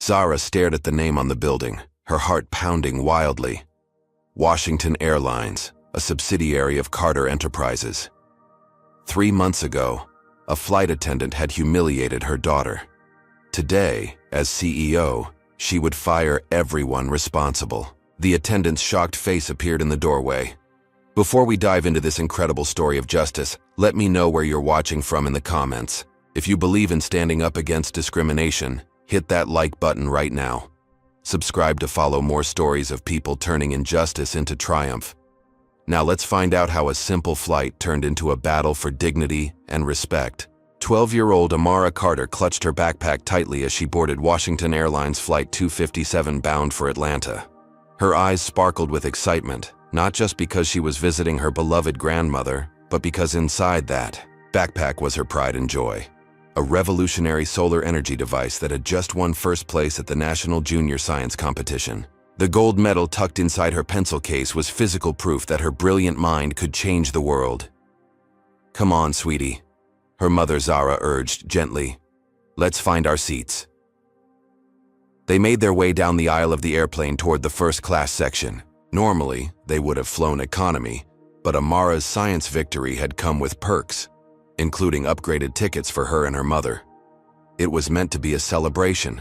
Zara stared at the name on the building, her heart pounding wildly. Washington Airlines, a subsidiary of Carter Enterprises. 3 months ago, a flight attendant had humiliated her daughter. Today, as CEO, she would fire everyone responsible. The attendant's shocked face appeared in the doorway. Before we dive into this incredible story of justice, let me know where you're watching from in the comments. If you believe in standing up against discrimination, hit that like button right now. Subscribe to follow more stories of people turning injustice into triumph. Now let's find out how a simple flight turned into a battle for dignity and respect. 12-year-old Amara Carter clutched her backpack tightly as she boarded Washington Airlines Flight 257 bound for Atlanta. Her eyes sparkled with excitement, not just because she was visiting her beloved grandmother, but because inside that backpack was her pride and joy. A revolutionary solar energy device that had just won first place at the National Junior Science Competition. The gold medal tucked inside her pencil case was physical proof that her brilliant mind could change the world. "Come on, sweetie," her mother Zara urged gently. "Let's find our seats." They made their way down the aisle of the airplane toward the first-class section. Normally, they would have flown economy, but Amara's science victory had come with perks, including upgraded tickets for her and her mother. It was meant to be a celebration,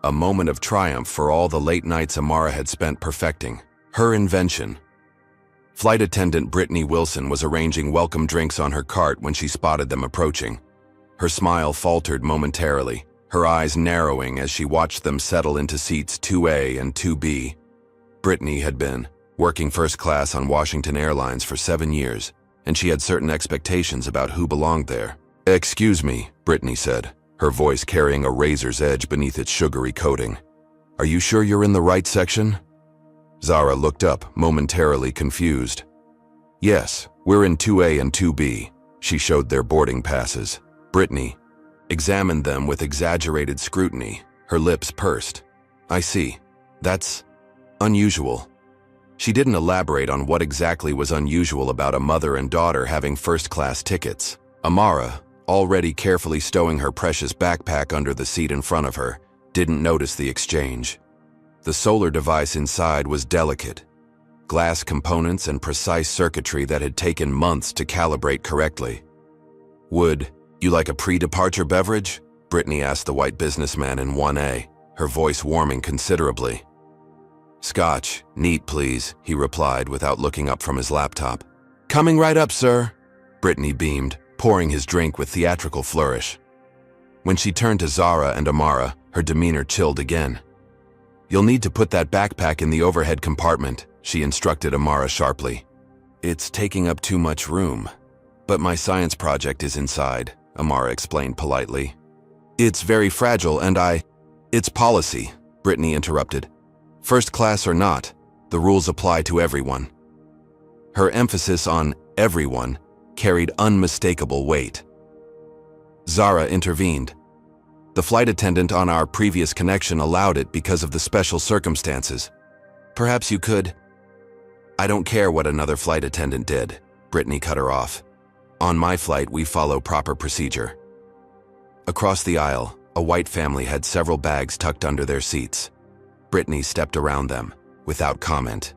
a moment of triumph for all the late nights Amara had spent perfecting her invention. Flight attendant Brittany Wilson was arranging welcome drinks on her cart when she spotted them approaching. Her smile faltered momentarily, her eyes narrowing as she watched them settle into seats 2A and 2B. Brittany had been working first class on Washington Airlines for 7 years, and she had certain expectations about who belonged there. "Excuse me," Brittany said, her voice carrying a razor's edge beneath its sugary coating. "Are you sure you're in the right section?" Zara looked up, momentarily confused. "Yes, we're in 2A and 2B. She showed their boarding passes. Brittany examined them with exaggerated scrutiny, her lips pursed. "I see. That's unusual." She didn't elaborate on what exactly was unusual about a mother and daughter having first-class tickets. Amara, already carefully stowing her precious backpack under the seat in front of her, didn't notice the exchange. The solar device inside was delicate, glass components and precise circuitry that had taken months to calibrate correctly. "Would you like a pre-departure beverage?" Brittany asked the white businessman in 1A, her voice warming considerably. "Scotch, neat please," he replied without looking up from his laptop. "Coming right up, sir," Brittany beamed, pouring his drink with theatrical flourish. When she turned to Zara and Amara, her demeanor chilled again. "You'll need to put that backpack in the overhead compartment," she instructed Amara sharply. "It's taking up too much room. But my science project is inside," Amara explained politely. "It's very fragile and It's policy," Brittany interrupted. "First class or not, the rules apply to everyone." Her emphasis on everyone carried unmistakable weight. Zara intervened. "The flight attendant on our previous connection allowed it because of the special circumstances. Perhaps you could—" "I don't care what another flight attendant did," Brittany cut her off. "On my flight, we follow proper procedure." Across the aisle, a white family had several bags tucked under their seats. Brittany stepped around them, without comment.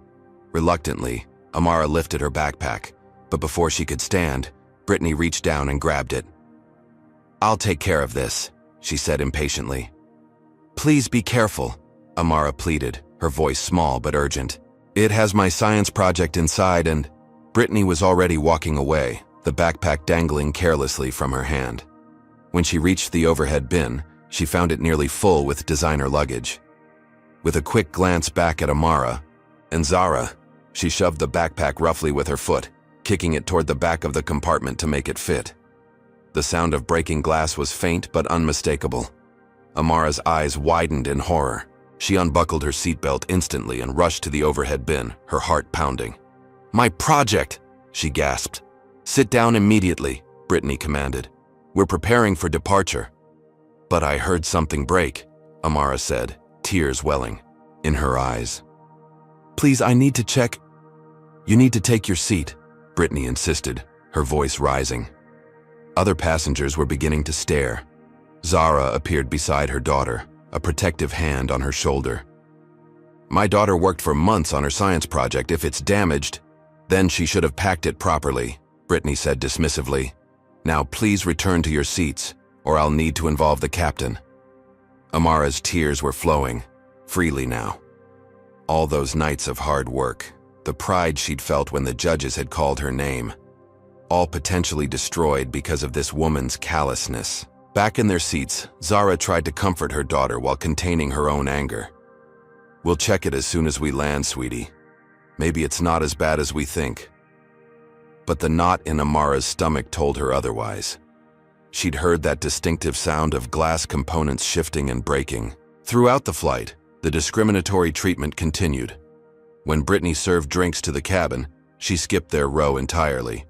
Reluctantly, Amara lifted her backpack, but before she could stand, Brittany reached down and grabbed it. "I'll take care of this," she said impatiently. "Please be careful," Amara pleaded, her voice small but urgent. "It has my science project inside and—" Brittany was already walking away, the backpack dangling carelessly from her hand. When she reached the overhead bin, she found it nearly full with designer luggage. With a quick glance back at Amara and Zara, she shoved the backpack roughly with her foot, kicking it toward the back of the compartment to make it fit. The sound of breaking glass was faint but unmistakable. Amara's eyes widened in horror. She unbuckled her seatbelt instantly and rushed to the overhead bin, her heart pounding. "My project!" she gasped. "Sit down immediately," Brittany commanded. "We're preparing for departure." "But I heard something break," Amara said, tears welling in her eyes. "Please, I need to check." "You need to take your seat," Brittany insisted, her voice rising. Other passengers were beginning to stare. Zara appeared beside her daughter, a protective hand on her shoulder. My daughter worked for months on her science project. If it's damaged, then she should have packed it properly, Brittany said dismissively. Now please return to your seats, or I'll need to involve the captain. Amara's tears were flowing, freely now. All those nights of hard work, the pride she'd felt when the judges had called her name, all potentially destroyed because of this woman's callousness. Back in their seats, Zara tried to comfort her daughter while containing her own anger. We'll check it as soon as we land, sweetie. Maybe it's not as bad as we think. But the knot in Amara's stomach told her otherwise. She'd heard that distinctive sound of glass components shifting and breaking. Throughout the flight, the discriminatory treatment continued. When Brittany served drinks to the cabin, she skipped their row entirely.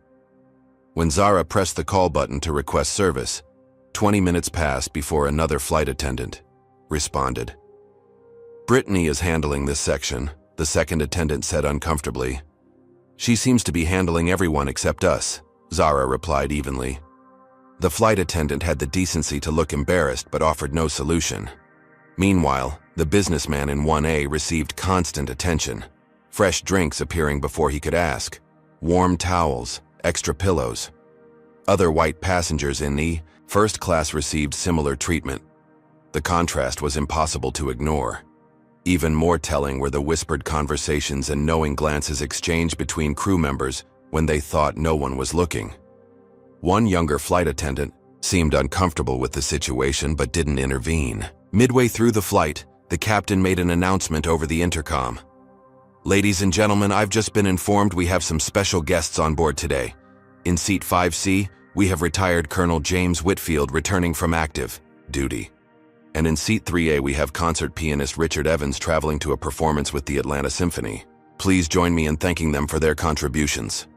When Zara pressed the call button to request service, 20 minutes passed before another flight attendant responded. Brittany is handling this section, the second attendant said uncomfortably. She seems to be handling everyone except us, Zara replied evenly. The flight attendant had the decency to look embarrassed but offered no solution. Meanwhile, the businessman in 1A received constant attention, fresh drinks appearing before he could ask, warm towels, extra pillows. Other white passengers in the first class received similar treatment. The contrast was impossible to ignore. Even more telling were the whispered conversations and knowing glances exchanged between crew members when they thought no one was looking. One younger flight attendant seemed uncomfortable with the situation but didn't intervene. Midway through the flight, the captain made an announcement over the intercom. Ladies and gentlemen, I've just been informed we have some special guests on board today. In seat 5C, we have retired Colonel James Whitfield returning from active duty. And in seat 3A, we have concert pianist Richard Evans traveling to a performance with the Atlanta Symphony. Please join me in thanking them for their contributions.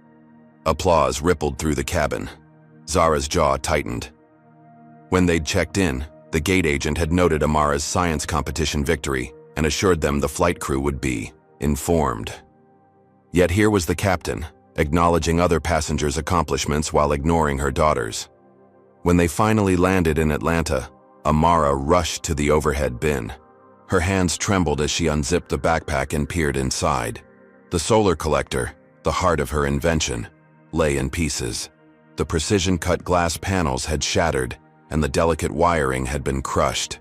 Applause rippled through the cabin. Zara's jaw tightened. When they'd checked in, the gate agent had noted Amara's science competition victory and assured them the flight crew would be informed. Yet here was the captain, acknowledging other passengers' accomplishments while ignoring her daughter's. When they finally landed in Atlanta, Amara rushed to the overhead bin. Her hands trembled as she unzipped the backpack and peered inside. The solar collector, the heart of her invention, lay in pieces. The precision-cut glass panels had shattered, and the delicate wiring had been crushed.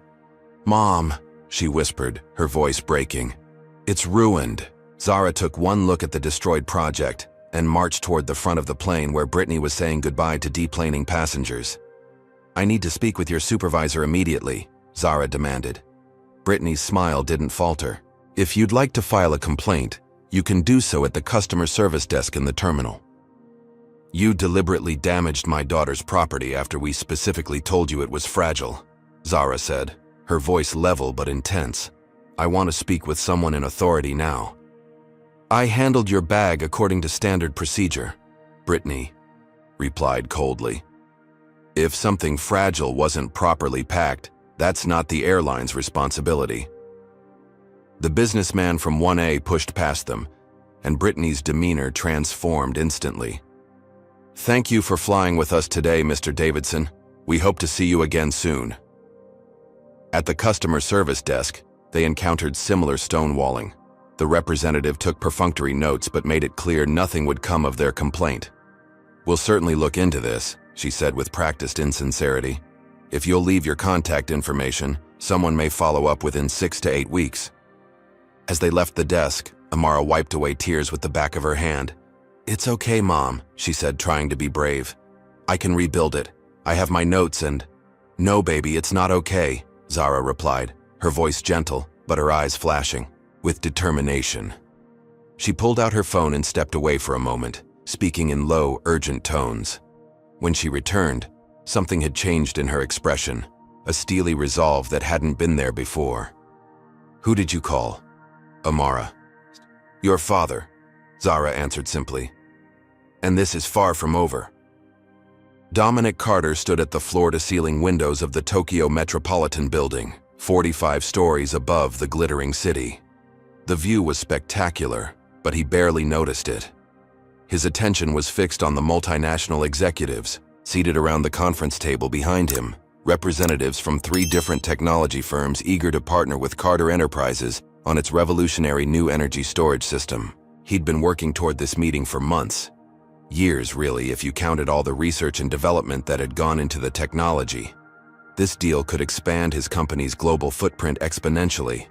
"Mom," she whispered, her voice breaking. "It's ruined." Zara took one look at the destroyed project and marched toward the front of the plane where Brittany was saying goodbye to deplaning passengers. "I need to speak with your supervisor immediately," Zara demanded. Brittany's smile didn't falter. "If you'd like to file a complaint, you can do so at the customer service desk in the terminal." "You deliberately damaged my daughter's property after we specifically told you it was fragile," Zara said, her voice level but intense. "I want to speak with someone in authority now." "I handled your bag according to standard procedure," Brittany replied coldly. "If something fragile wasn't properly packed, that's not the airline's responsibility." The businessman from 1A pushed past them, and Brittany's demeanor transformed instantly. "Thank you for flying with us today, Mr. Davidson. We hope to see you again soon." At the customer service desk, they encountered similar stonewalling. The representative took perfunctory notes but made it clear nothing would come of their complaint. "We'll certainly look into this," she said with practiced insincerity. "If you'll leave your contact information, someone may follow up within 6 to 8 weeks. As they left the desk, Amara wiped away tears with the back of her hand. "It's okay, Mom," she said, trying to be brave. "I can rebuild it. I have my notes and—" "No, baby, it's not okay," Zara replied, her voice gentle, but her eyes flashing with determination. She pulled out her phone and stepped away for a moment, speaking in low, urgent tones. When she returned, something had changed in her expression, a steely resolve that hadn't been there before. "Who did you call?" "Amara." "Your father," Zara answered simply. "And this is far from over." Dominic Carter stood at the floor-to-ceiling windows of the Tokyo Metropolitan Building, 45 stories above the glittering city. The view was spectacular, but he barely noticed it. His attention was fixed on the multinational executives, seated around the conference table behind him, representatives from 3 different technology firms eager to partner with Carter Enterprises on its revolutionary new energy storage system. He'd been working toward this meeting for months. Years, really, if you counted all the research and development that had gone into the technology. This deal could expand his company's global footprint exponentially,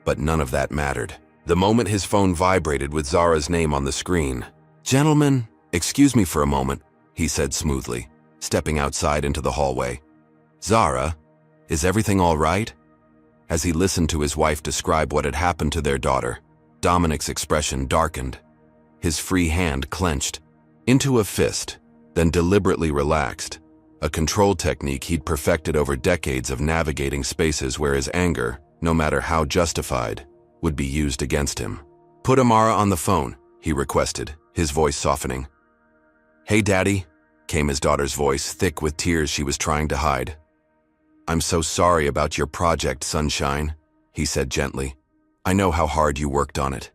but none of that mattered. The moment his phone vibrated with Zara's name on the screen. "Gentlemen, excuse me for a moment," he said smoothly, stepping outside into the hallway. "Zara, is everything all right?" As he listened to his wife describe what had happened to their daughter, Dominic's expression darkened. His free hand clenched into a fist, then deliberately relaxed, a control technique he'd perfected over decades of navigating spaces where his anger, no matter how justified, would be used against him. "Put Amara on the phone," he requested, his voice softening. "Hey, Daddy," came his daughter's voice, thick with tears she was trying to hide. "I'm so sorry about your project, Sunshine," he said gently. "I know how hard you worked on it."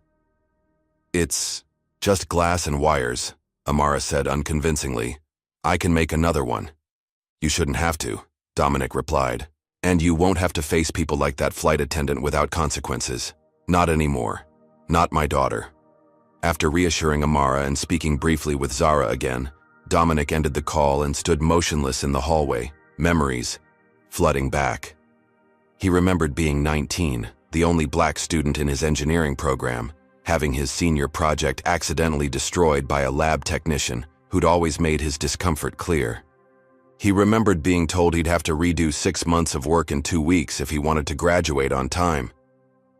"It's just glass and wires," Amara said unconvincingly. "I can make another one." "You shouldn't have to," Dominic replied. "And you won't have to face people like that flight attendant without consequences. Not anymore. Not my daughter." After reassuring Amara and speaking briefly with Zara again, Dominic ended the call and stood motionless in the hallway, memories flooding back. He remembered being 19, the only black student in his engineering program, having his senior project accidentally destroyed by a lab technician who'd always made his discomfort clear. He remembered being told he'd have to redo 6 months of work in 2 weeks if he wanted to graduate on time.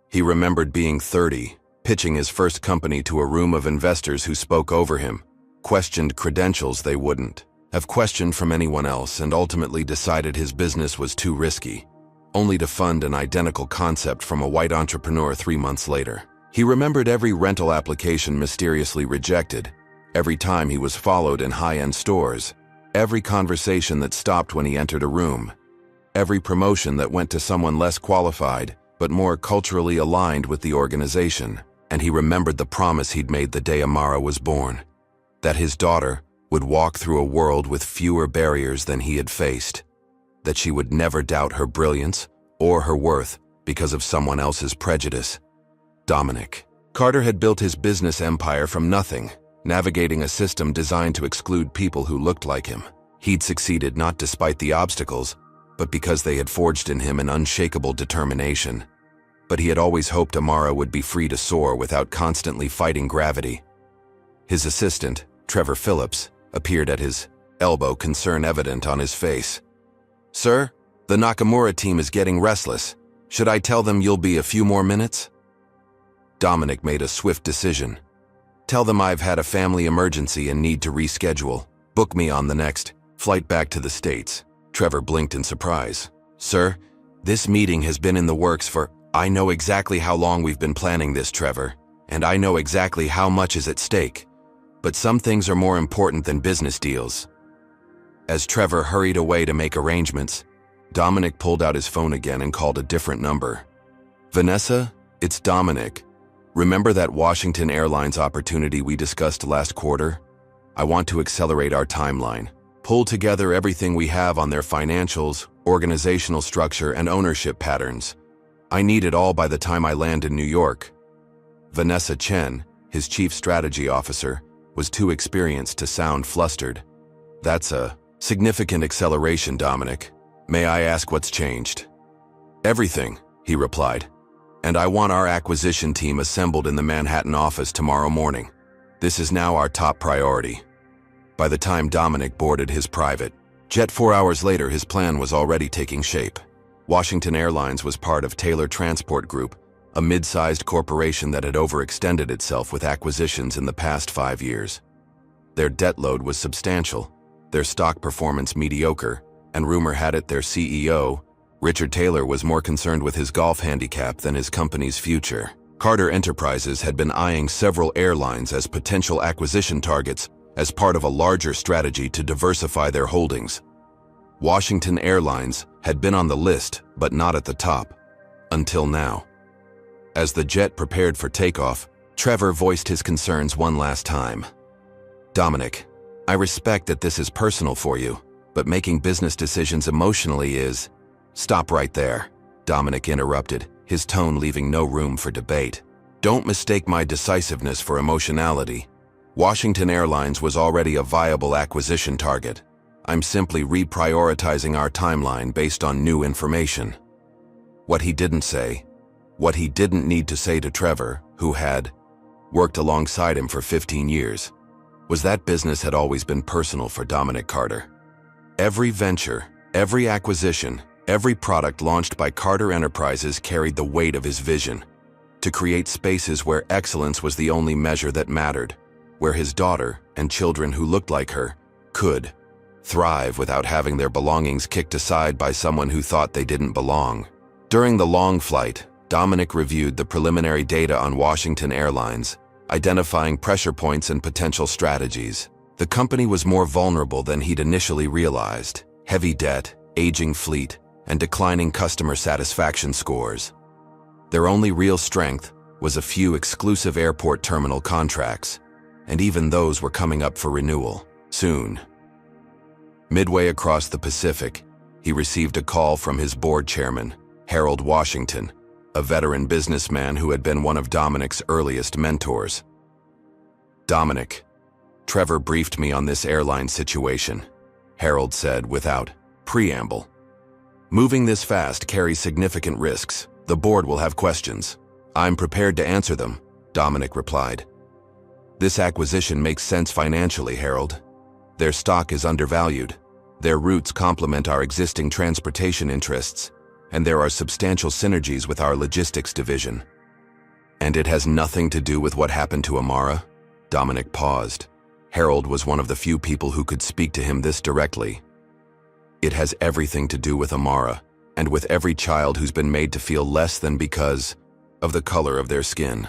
He remembered being 30, pitching his first company to a room of investors who spoke over him, questioned credentials they wouldn't have questioned from anyone else, and ultimately decided his business was too risky, only to fund an identical concept from a white entrepreneur 3 months later. He remembered every rental application mysteriously rejected, every time he was followed in high-end stores, every conversation that stopped when he entered a room, every promotion that went to someone less qualified but more culturally aligned with the organization. And he remembered the promise he'd made the day Amara was born, that his daughter would walk through a world with fewer barriers than he had faced, that she would never doubt her brilliance or her worth because of someone else's prejudice. Dominic. Carter had built his business empire from nothing, navigating a system designed to exclude people who looked like him. He'd succeeded not despite the obstacles, but because they had forged in him an unshakable determination. But he had always hoped Amara would be free to soar without constantly fighting gravity. His assistant, Trevor Phillips, appeared at his elbow, concern evident on his face. "Sir, the Nakamura team is getting restless. Should I tell them you'll be a few more minutes?" Dominic made a swift decision. "Tell them I've had a family emergency and need to reschedule. Book me on the next flight back to the States." Trevor blinked in surprise. "Sir, this meeting has been in the works for—" "I know exactly how long we've been planning this, Trevor, and I know exactly how much is at stake. But some things are more important than business deals." As Trevor hurried away to make arrangements, Dominic pulled out his phone again and called a different number. "Vanessa, it's Dominic. Remember that Washington Airlines opportunity we discussed last quarter? I want to accelerate our timeline, pull together everything we have on their financials, organizational structure, and ownership patterns. I need it all by the time I land in New York." Vanessa Chen, his chief strategy officer, was too experienced to sound flustered. "That's a significant acceleration, Dominic. May I ask what's changed?" "Everything," he replied. "And I want our acquisition team assembled in the Manhattan office tomorrow morning. This is now our top priority." By the time Dominic boarded his private jet 4 hours later, his plan was already taking shape. Washington Airlines was part of Taylor Transport Group, a mid-sized corporation that had overextended itself with acquisitions in the past 5 years. Their debt load was substantial, their stock performance mediocre, and rumor had it their CEO, Richard Taylor, was more concerned with his golf handicap than his company's future. Carter Enterprises had been eyeing several airlines as potential acquisition targets as part of a larger strategy to diversify their holdings. Washington Airlines had been on the list, but not at the top, until now. As the jet prepared for takeoff, Trevor voiced his concerns one last time. "Dominic, I respect that this is personal for you, but making business decisions emotionally is... Stop right there, Dominic interrupted, his tone leaving no room for debate. Don't mistake my decisiveness for emotionality. Washington Airlines was already a viable acquisition target. I'm simply reprioritizing our timeline based on new information. What he didn't say, what he didn't need to say to Trevor, who had worked alongside him for 15 years, was that business had always been personal for Dominic Carter. Every venture, every acquisition, every product launched by Carter Enterprises carried the weight of his vision to create spaces where excellence was the only measure that mattered, where his daughter and children who looked like her could thrive without having their belongings kicked aside by someone who thought they didn't belong. During the long flight, Dominic reviewed the preliminary data on Washington Airlines, identifying pressure points and potential strategies. The company was more vulnerable than he'd initially realized. Heavy debt, aging fleet, and declining customer satisfaction scores. Their only real strength was a few exclusive airport terminal contracts, and even those were coming up for renewal soon. Midway across the Pacific, he received a call from his board chairman, Harold Washington, a veteran businessman who had been one of Dominic's earliest mentors. Dominic, Trevor briefed me on this airline situation, Harold said without preamble. Moving this fast carries significant risks. The board will have questions. I'm prepared to answer them, Dominic replied. This acquisition makes sense financially, Harold. Their stock is undervalued. Their routes complement our existing transportation interests, and there are substantial synergies with our logistics division. And it has nothing to do with what happened to Amara? Dominic paused. Harold was one of the few people who could speak to him this directly. It has everything to do with Amara, and with every child who's been made to feel less than because of the color of their skin.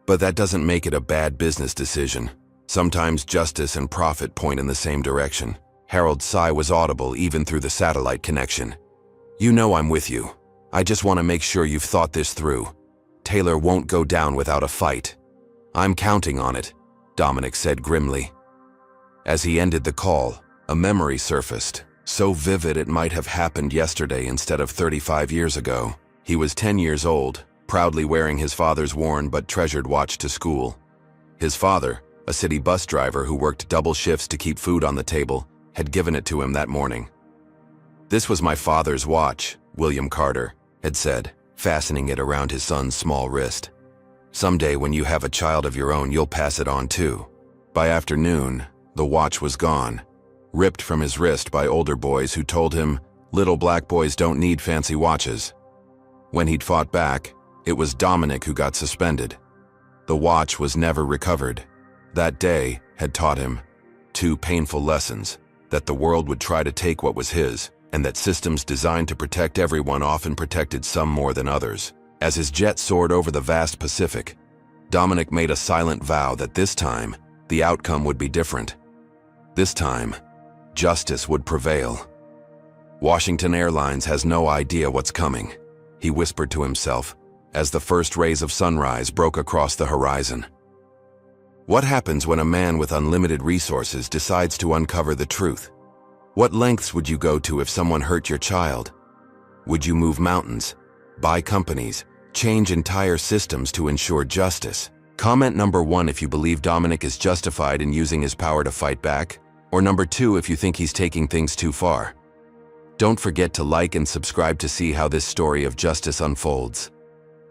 But that doesn't make it a bad business decision. Sometimes justice and profit point in the same direction. Harold's sigh was audible even through the satellite connection. You know I'm with you. I just want to make sure you've thought this through. Taylor won't go down without a fight. I'm counting on it, Dominic said grimly. As he ended the call, a memory surfaced, so vivid it might have happened yesterday instead of 35 years ago. He was 10 years old, proudly wearing his father's worn but treasured watch to school. His father, a city bus driver who worked double shifts to keep food on the table, had given it to him that morning. This was my father's watch, William Carter had said, fastening it around his son's small wrist. Someday when you have a child of your own, you'll pass it on too. By afternoon, the watch was gone, ripped from his wrist by older boys who told him little black boys don't need fancy watches. When he'd fought back, it was Dominic who got suspended. The watch was never recovered. That day had taught him two painful lessons: that the world would try to take what was his, and that systems designed to protect everyone often protected some more than others. As his jet soared over the vast Pacific, Dominic made a silent vow that this time, the outcome would be different. This time, justice would prevail. Washington Airlines has no idea what's coming, he whispered to himself as the first rays of sunrise broke across the horizon. What happens when a man with unlimited resources decides to uncover the truth? What lengths would you go to if someone hurt your child? Would you move mountains, buy companies, change entire systems to ensure justice? Comment number 1 if you believe Dominic is justified in using his power to fight back, or number 2 if you think he's taking things too far. Don't forget to like and subscribe to see how this story of justice unfolds.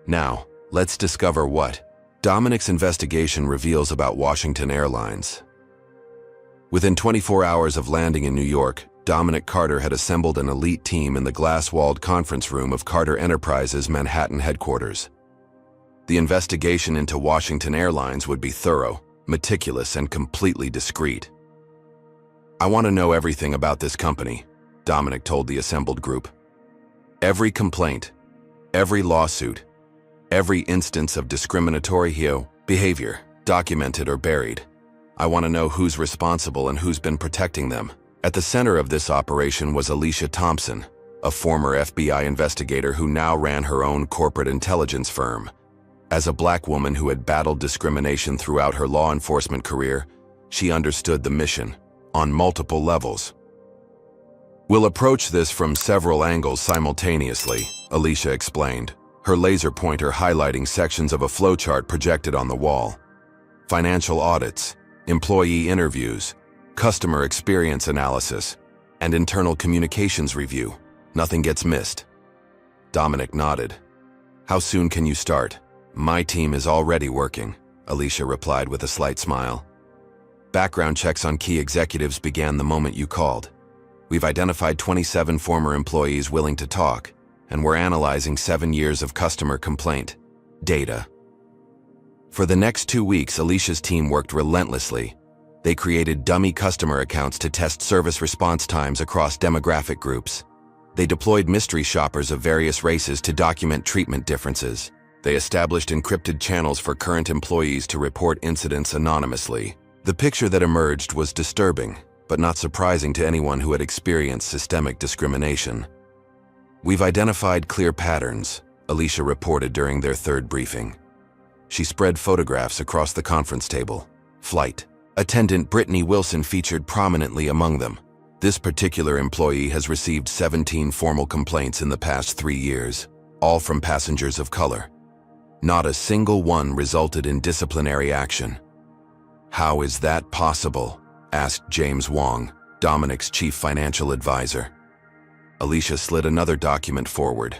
Now, let's discover what Dominic's investigation reveals about Washington Airlines. Within 24 hours of landing in New York, Dominic Carter had assembled an elite team in the glass-walled conference room of Carter Enterprises' Manhattan headquarters. The investigation into Washington Airlines would be thorough, meticulous, and completely discreet. I want to know everything about this company, Dominic told the assembled group. Every complaint, every lawsuit, every instance of discriminatory behavior, documented or buried. I want to know who's responsible and who's been protecting them. At the center of this operation was Alicia Thompson, a former FBI investigator who now ran her own corporate intelligence firm. As a black woman who had battled discrimination throughout her law enforcement career, she understood the mission on multiple levels. We'll approach this from several angles simultaneously, Alicia explained, her laser pointer highlighting sections of a flowchart projected on the wall. Financial audits, employee interviews, customer experience analysis, and internal communications review. Nothing gets missed. Dominic nodded. How soon can you start? My team is already working, Alicia replied with a slight smile. Background checks on key executives began the moment you called. We've identified 27 former employees willing to talk, and we're analyzing 7 years of customer complaint data. For the next 2 weeks, Alicia's team worked relentlessly. They created dummy customer accounts to test service response times across demographic groups. They deployed mystery shoppers of various races to document treatment differences. They established encrypted channels for current employees to report incidents anonymously. The picture that emerged was disturbing, but not surprising to anyone who had experienced systemic discrimination. We've identified clear patterns, Alicia reported during their third briefing. She spread photographs across the conference table. Flight attendant Brittany Wilson featured prominently among them. This particular employee has received 17 formal complaints in the past 3 years, all from passengers of color. Not a single one resulted in disciplinary action. How is that possible? Asked James Wong, Dominic's chief financial advisor. Alicia slid another document forward.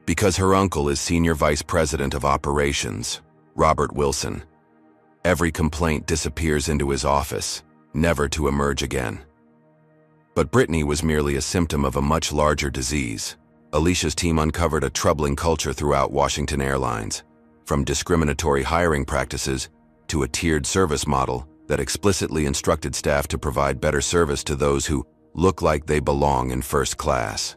Because her uncle is senior vice president of operations, Robert Wilson. Every complaint disappears into his office, never to emerge again. But Brittany was merely a symptom of a much larger disease. Alicia's team uncovered a troubling culture throughout Washington Airlines, from discriminatory hiring practices to a tiered service model that explicitly instructed staff to provide better service to those who look like they belong in first class.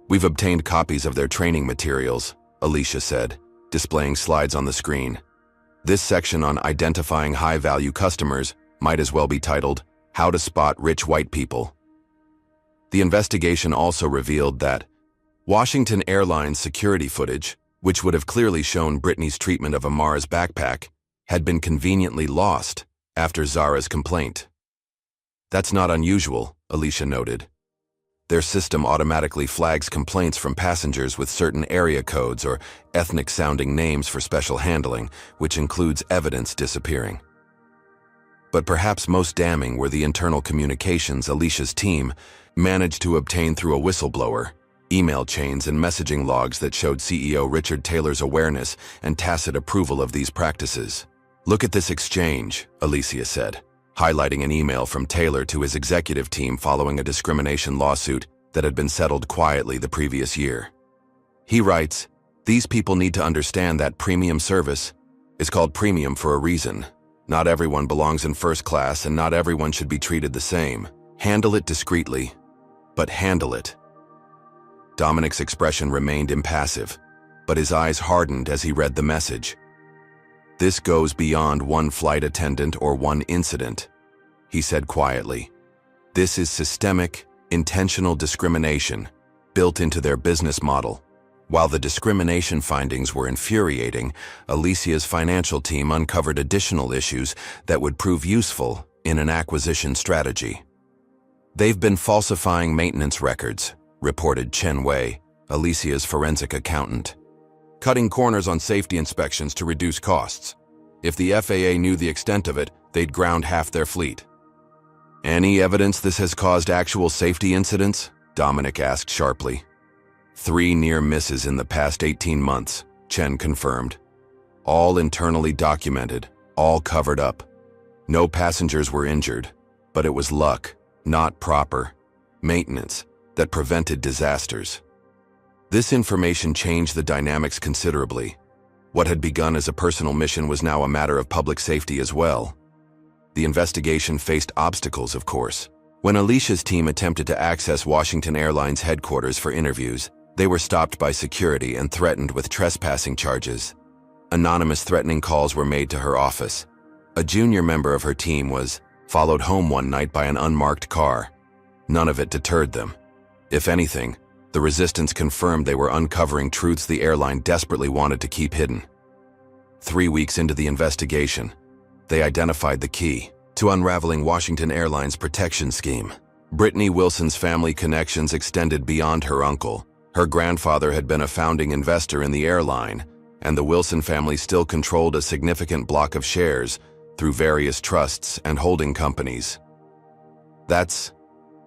We've obtained copies of their training materials, Alicia said, displaying slides on the screen. This section on identifying high-value customers might as well be titled, How to Spot Rich White People. The investigation also revealed that Washington Airlines security footage, which would have clearly shown Brittany's treatment of Amara's backpack, had been conveniently lost after Zara's complaint. That's not unusual, Alicia noted. Their system automatically flags complaints from passengers with certain area codes or ethnic-sounding names for special handling, which includes evidence disappearing. But perhaps most damning were the internal communications Alicia's team managed to obtain through a whistleblower, email chains and messaging logs that showed CEO Richard Taylor's awareness and tacit approval of these practices. Look at this exchange, Alicia said, highlighting an email from Taylor to his executive team following a discrimination lawsuit that had been settled quietly the previous year. He writes, "These people need to understand that premium service is called premium for a reason. Not everyone belongs in first class and not everyone should be treated the same. Handle it discreetly, but handle it." Dominic's expression remained impassive, but his eyes hardened as he read the message. "This goes beyond one flight attendant or one incident," he said quietly. "This is systemic, intentional discrimination built into their business model." While the discrimination findings were infuriating, Alicia's financial team uncovered additional issues that would prove useful in an acquisition strategy. "They've been falsifying maintenance records," reported Chen Wei, Alicia's forensic accountant. "Cutting corners on safety inspections to reduce costs. If the FAA knew the extent of it, they'd ground half their fleet." "Any evidence this has caused actual safety incidents?" Dominic asked sharply. 3 near misses in the past 18 months, Chen confirmed. All internally documented, all covered up. No passengers were injured, but it was luck, not proper maintenance, that prevented disasters. This information changed the dynamics considerably. What had begun as a personal mission was now a matter of public safety as well. The investigation faced obstacles, of course. When Alicia's team attempted to access Washington Airlines headquarters for interviews, they were stopped by security and threatened with trespassing charges. Anonymous threatening calls were made to her office. A junior member of her team was followed home one night by an unmarked car. None of it deterred them. If anything, the resistance confirmed they were uncovering truths the airline desperately wanted to keep hidden. 3 weeks into the investigation, they identified the key to unraveling Washington Airlines' protection scheme. Brittany Wilson's family connections extended beyond her uncle. Her grandfather had been a founding investor in the airline, and the Wilson family still controlled a significant block of shares through various trusts and holding companies. That's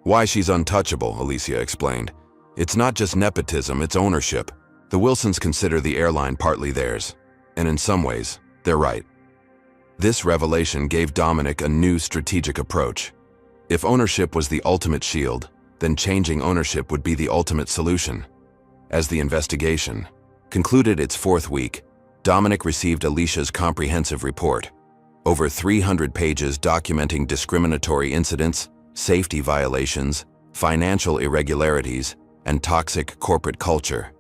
why she's untouchable, Alicia explained. It's not just nepotism, it's ownership. The Wilsons consider the airline partly theirs, and in some ways, they're right. This revelation gave Dominic a new strategic approach. If ownership was the ultimate shield, then changing ownership would be the ultimate solution. As the investigation concluded its fourth week, Dominic received Alicia's comprehensive report. Over 300 pages documenting discriminatory incidents, safety violations, financial irregularities, and toxic corporate culture.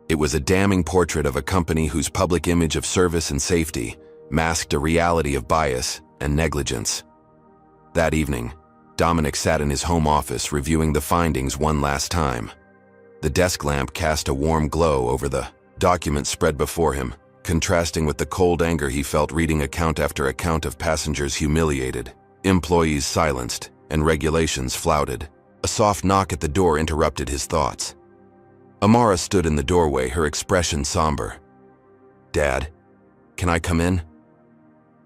It was a damning portrait of a company whose public image of service and safety masked a reality of bias and negligence. That evening, Dominic sat in his home office reviewing the findings one last time. The desk lamp cast a warm glow over the documents spread before him, contrasting with the cold anger he felt reading account after account of passengers humiliated, employees silenced, and regulations flouted. A soft knock at the door interrupted his thoughts. Amara stood in the doorway, her expression somber. "Dad, can I come in?"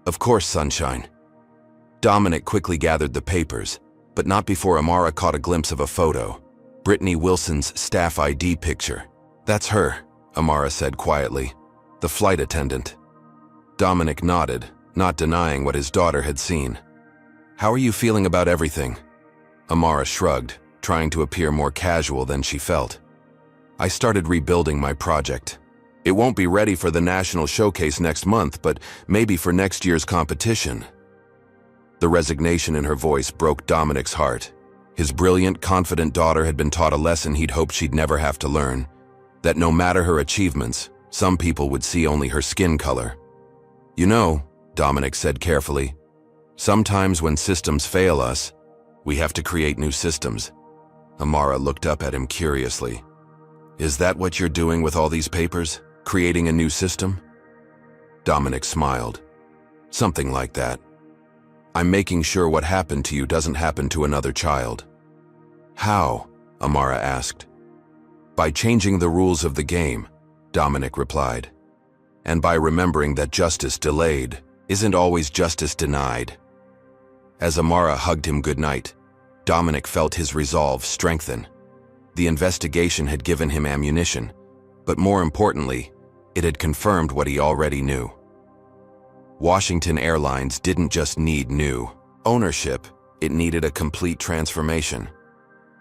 "Of course, sunshine." Dominic quickly gathered the papers, but not before Amara caught a glimpse of a photo. Brittany Wilson's staff ID picture. "That's her," Amara said quietly. "The flight attendant." Dominic nodded, not denying what his daughter had seen. "How are you feeling about everything?" Amara shrugged, trying to appear more casual than she felt. "I started rebuilding my project. It won't be ready for the national showcase next month, but maybe for next year's competition." The resignation in her voice broke Dominic's heart. His brilliant, confident daughter had been taught a lesson he'd hoped she'd never have to learn, that no matter her achievements, some people would see only her skin color. "You know," Dominic said carefully, "sometimes when systems fail us, we have to create new systems." Amara looked up at him curiously. "Is that what you're doing with all these papers? Creating a new system?" Dominic smiled. "Something like that. I'm making sure what happened to you doesn't happen to another child." "How?" Amara asked. "By changing the rules of the game," Dominic replied. "And by remembering that justice delayed isn't always justice denied." As Amara hugged him goodnight, Dominic felt his resolve strengthen. The investigation had given him ammunition, but more importantly, it had confirmed what he already knew. Washington Airlines didn't just need new ownership, it needed a complete transformation.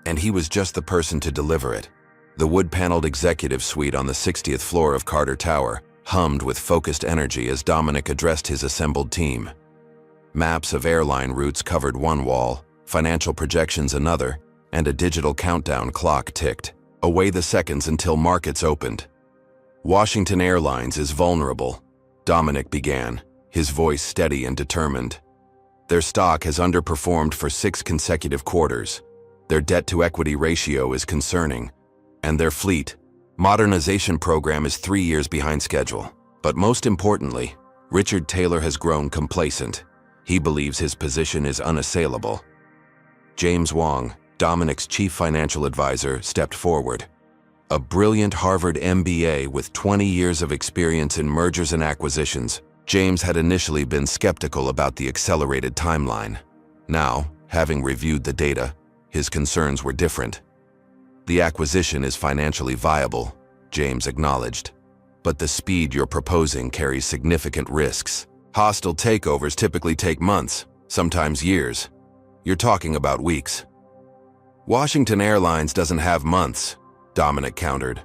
And he was just the person to deliver it. The wood-paneled executive suite on the 60th floor of Carter Tower hummed with focused energy as Dominic addressed his assembled team. Maps of airline routes covered one wall, financial projections another, and a digital countdown clock ticked away the seconds until markets opened. "Washington Airlines is vulnerable," Dominic began, his voice steady and determined. "Their stock has underperformed for 6 consecutive quarters. Their debt-to-equity ratio is concerning, and their fleet modernization program is 3 years behind schedule. But most importantly, Richard Taylor has grown complacent. He believes his position is unassailable." James Wong, Dominic's chief financial advisor, stepped forward. A brilliant Harvard MBA with 20 years of experience in mergers and acquisitions, James had initially been skeptical about the accelerated timeline. Now, having reviewed the data, his concerns were different. "The acquisition is financially viable," James acknowledged, "but the speed you're proposing carries significant risks. Hostile takeovers typically take months, sometimes years. You're talking about weeks." "Washington Airlines doesn't have months," Dominic countered.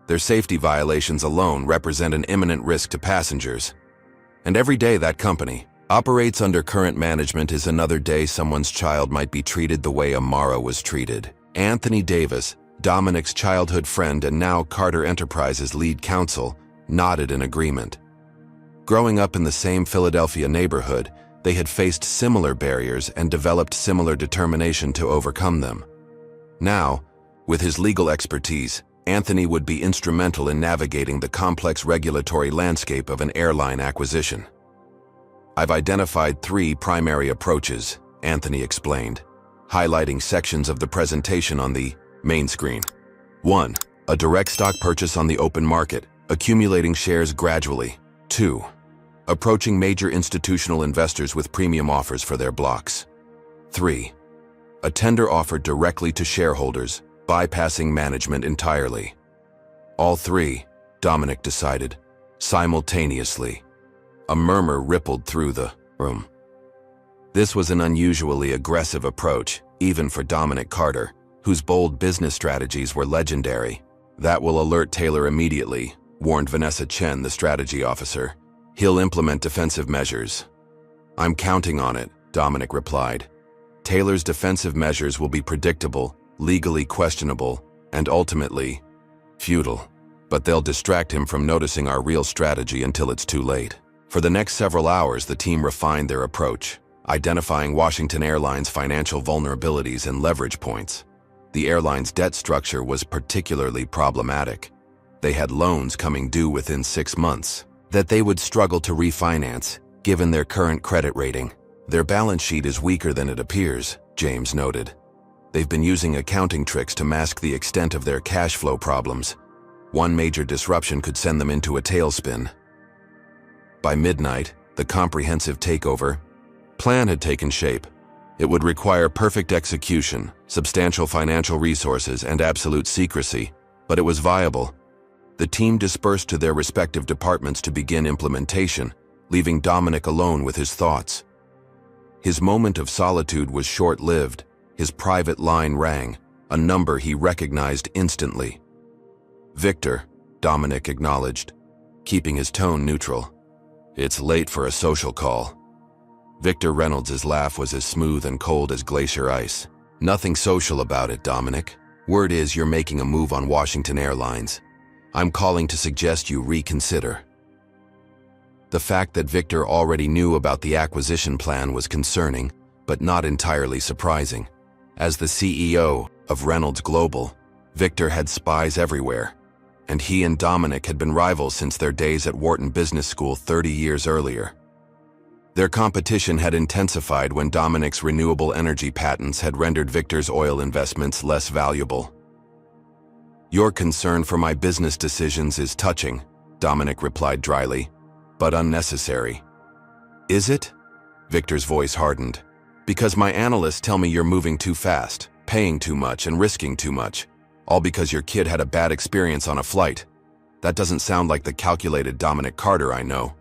"Their safety violations alone represent an imminent risk to passengers. And every day that company operates under current management is another day someone's child might be treated the way Amara was treated." Anthony Davis, Dominic's childhood friend and now Carter Enterprises lead counsel, nodded in agreement. Growing up in the same Philadelphia neighborhood, they had faced similar barriers and developed similar determination to overcome them. Now, with his legal expertise, Anthony would be instrumental in navigating the complex regulatory landscape of an airline acquisition. "I've identified 3 primary approaches," Anthony explained. highlighting sections of the presentation on the main screen. 1. A direct stock purchase on the open market, accumulating shares gradually. 2. Approaching major institutional investors with premium offers for their blocks. 3. A tender offered directly to shareholders, bypassing management entirely. All three, Dominic decided, simultaneously. A murmur rippled through the room. This was an unusually aggressive approach, even for Dominic Carter, whose bold business strategies were legendary. That will alert Taylor immediately, warned Vanessa Chen, the strategy officer. He'll implement defensive measures. I'm counting on it, Dominic replied. Taylor's defensive measures will be predictable, legally questionable, and ultimately futile. But they'll distract him from noticing our real strategy until it's too late. For the next several hours, the team refined their approach, identifying Washington Airlines' financial vulnerabilities and leverage points. The airline's debt structure was particularly problematic. They had loans coming due within 6 months that they would struggle to refinance, given their current credit rating. Their balance sheet is weaker than it appears, James noted. They've been using accounting tricks to mask the extent of their cash flow problems. One major disruption could send them into a tailspin. By midnight, the comprehensive takeover plan had taken shape. It would require perfect execution, substantial financial resources, and absolute secrecy, but it was viable. The team dispersed to their respective departments to begin implementation, leaving Dominic alone with his thoughts. His moment of solitude was short-lived. His private line rang, a number he recognized instantly. Victor, Dominic acknowledged, keeping his tone neutral. It's late for a social call. Victor Reynolds' laugh was as smooth and cold as glacier ice. Nothing social about it, Dominic. Word is you're making a move on Washington Airlines. I'm calling to suggest you reconsider. The fact that Victor already knew about the acquisition plan was concerning, but not entirely surprising. As the CEO of Reynolds Global, Victor had spies everywhere, and he and Dominic had been rivals since their days at Wharton Business School 30 years earlier. Their competition had intensified when Dominic's renewable energy patents had rendered Victor's oil investments less valuable. Your concern for my business decisions is touching, Dominic replied dryly, but unnecessary. Is it? Victor's voice hardened. Because my analysts tell me you're moving too fast, paying too much, and risking too much. All because your kid had a bad experience on a flight. That doesn't sound like the calculated Dominic Carter I know.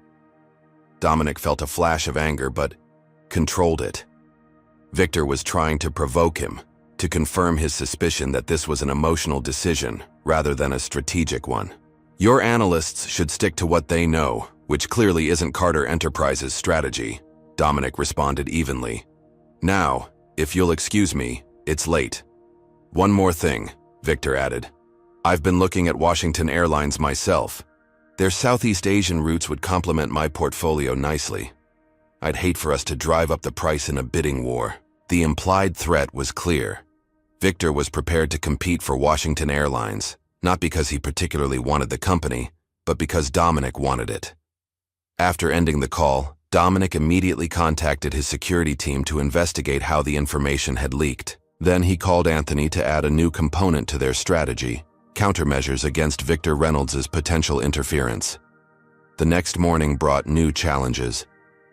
Dominic felt a flash of anger, but controlled it. Victor was trying to provoke him, to confirm his suspicion that this was an emotional decision rather than a strategic one. Your analysts should stick to what they know, which clearly isn't Carter Enterprises' strategy, Dominic responded evenly. Now, if you'll excuse me, it's late. One more thing, Victor added. I've been looking at Washington Airlines myself. Their Southeast Asian routes would complement my portfolio nicely. I'd hate for us to drive up the price in a bidding war. The implied threat was clear. Victor was prepared to compete for Washington Airlines, not because he particularly wanted the company, but because Dominic wanted it. After ending the call, Dominic immediately contacted his security team to investigate how the information had leaked. Then he called Anthony to add a new component to their strategy: countermeasures against Victor Reynolds' potential interference. The next morning brought new challenges.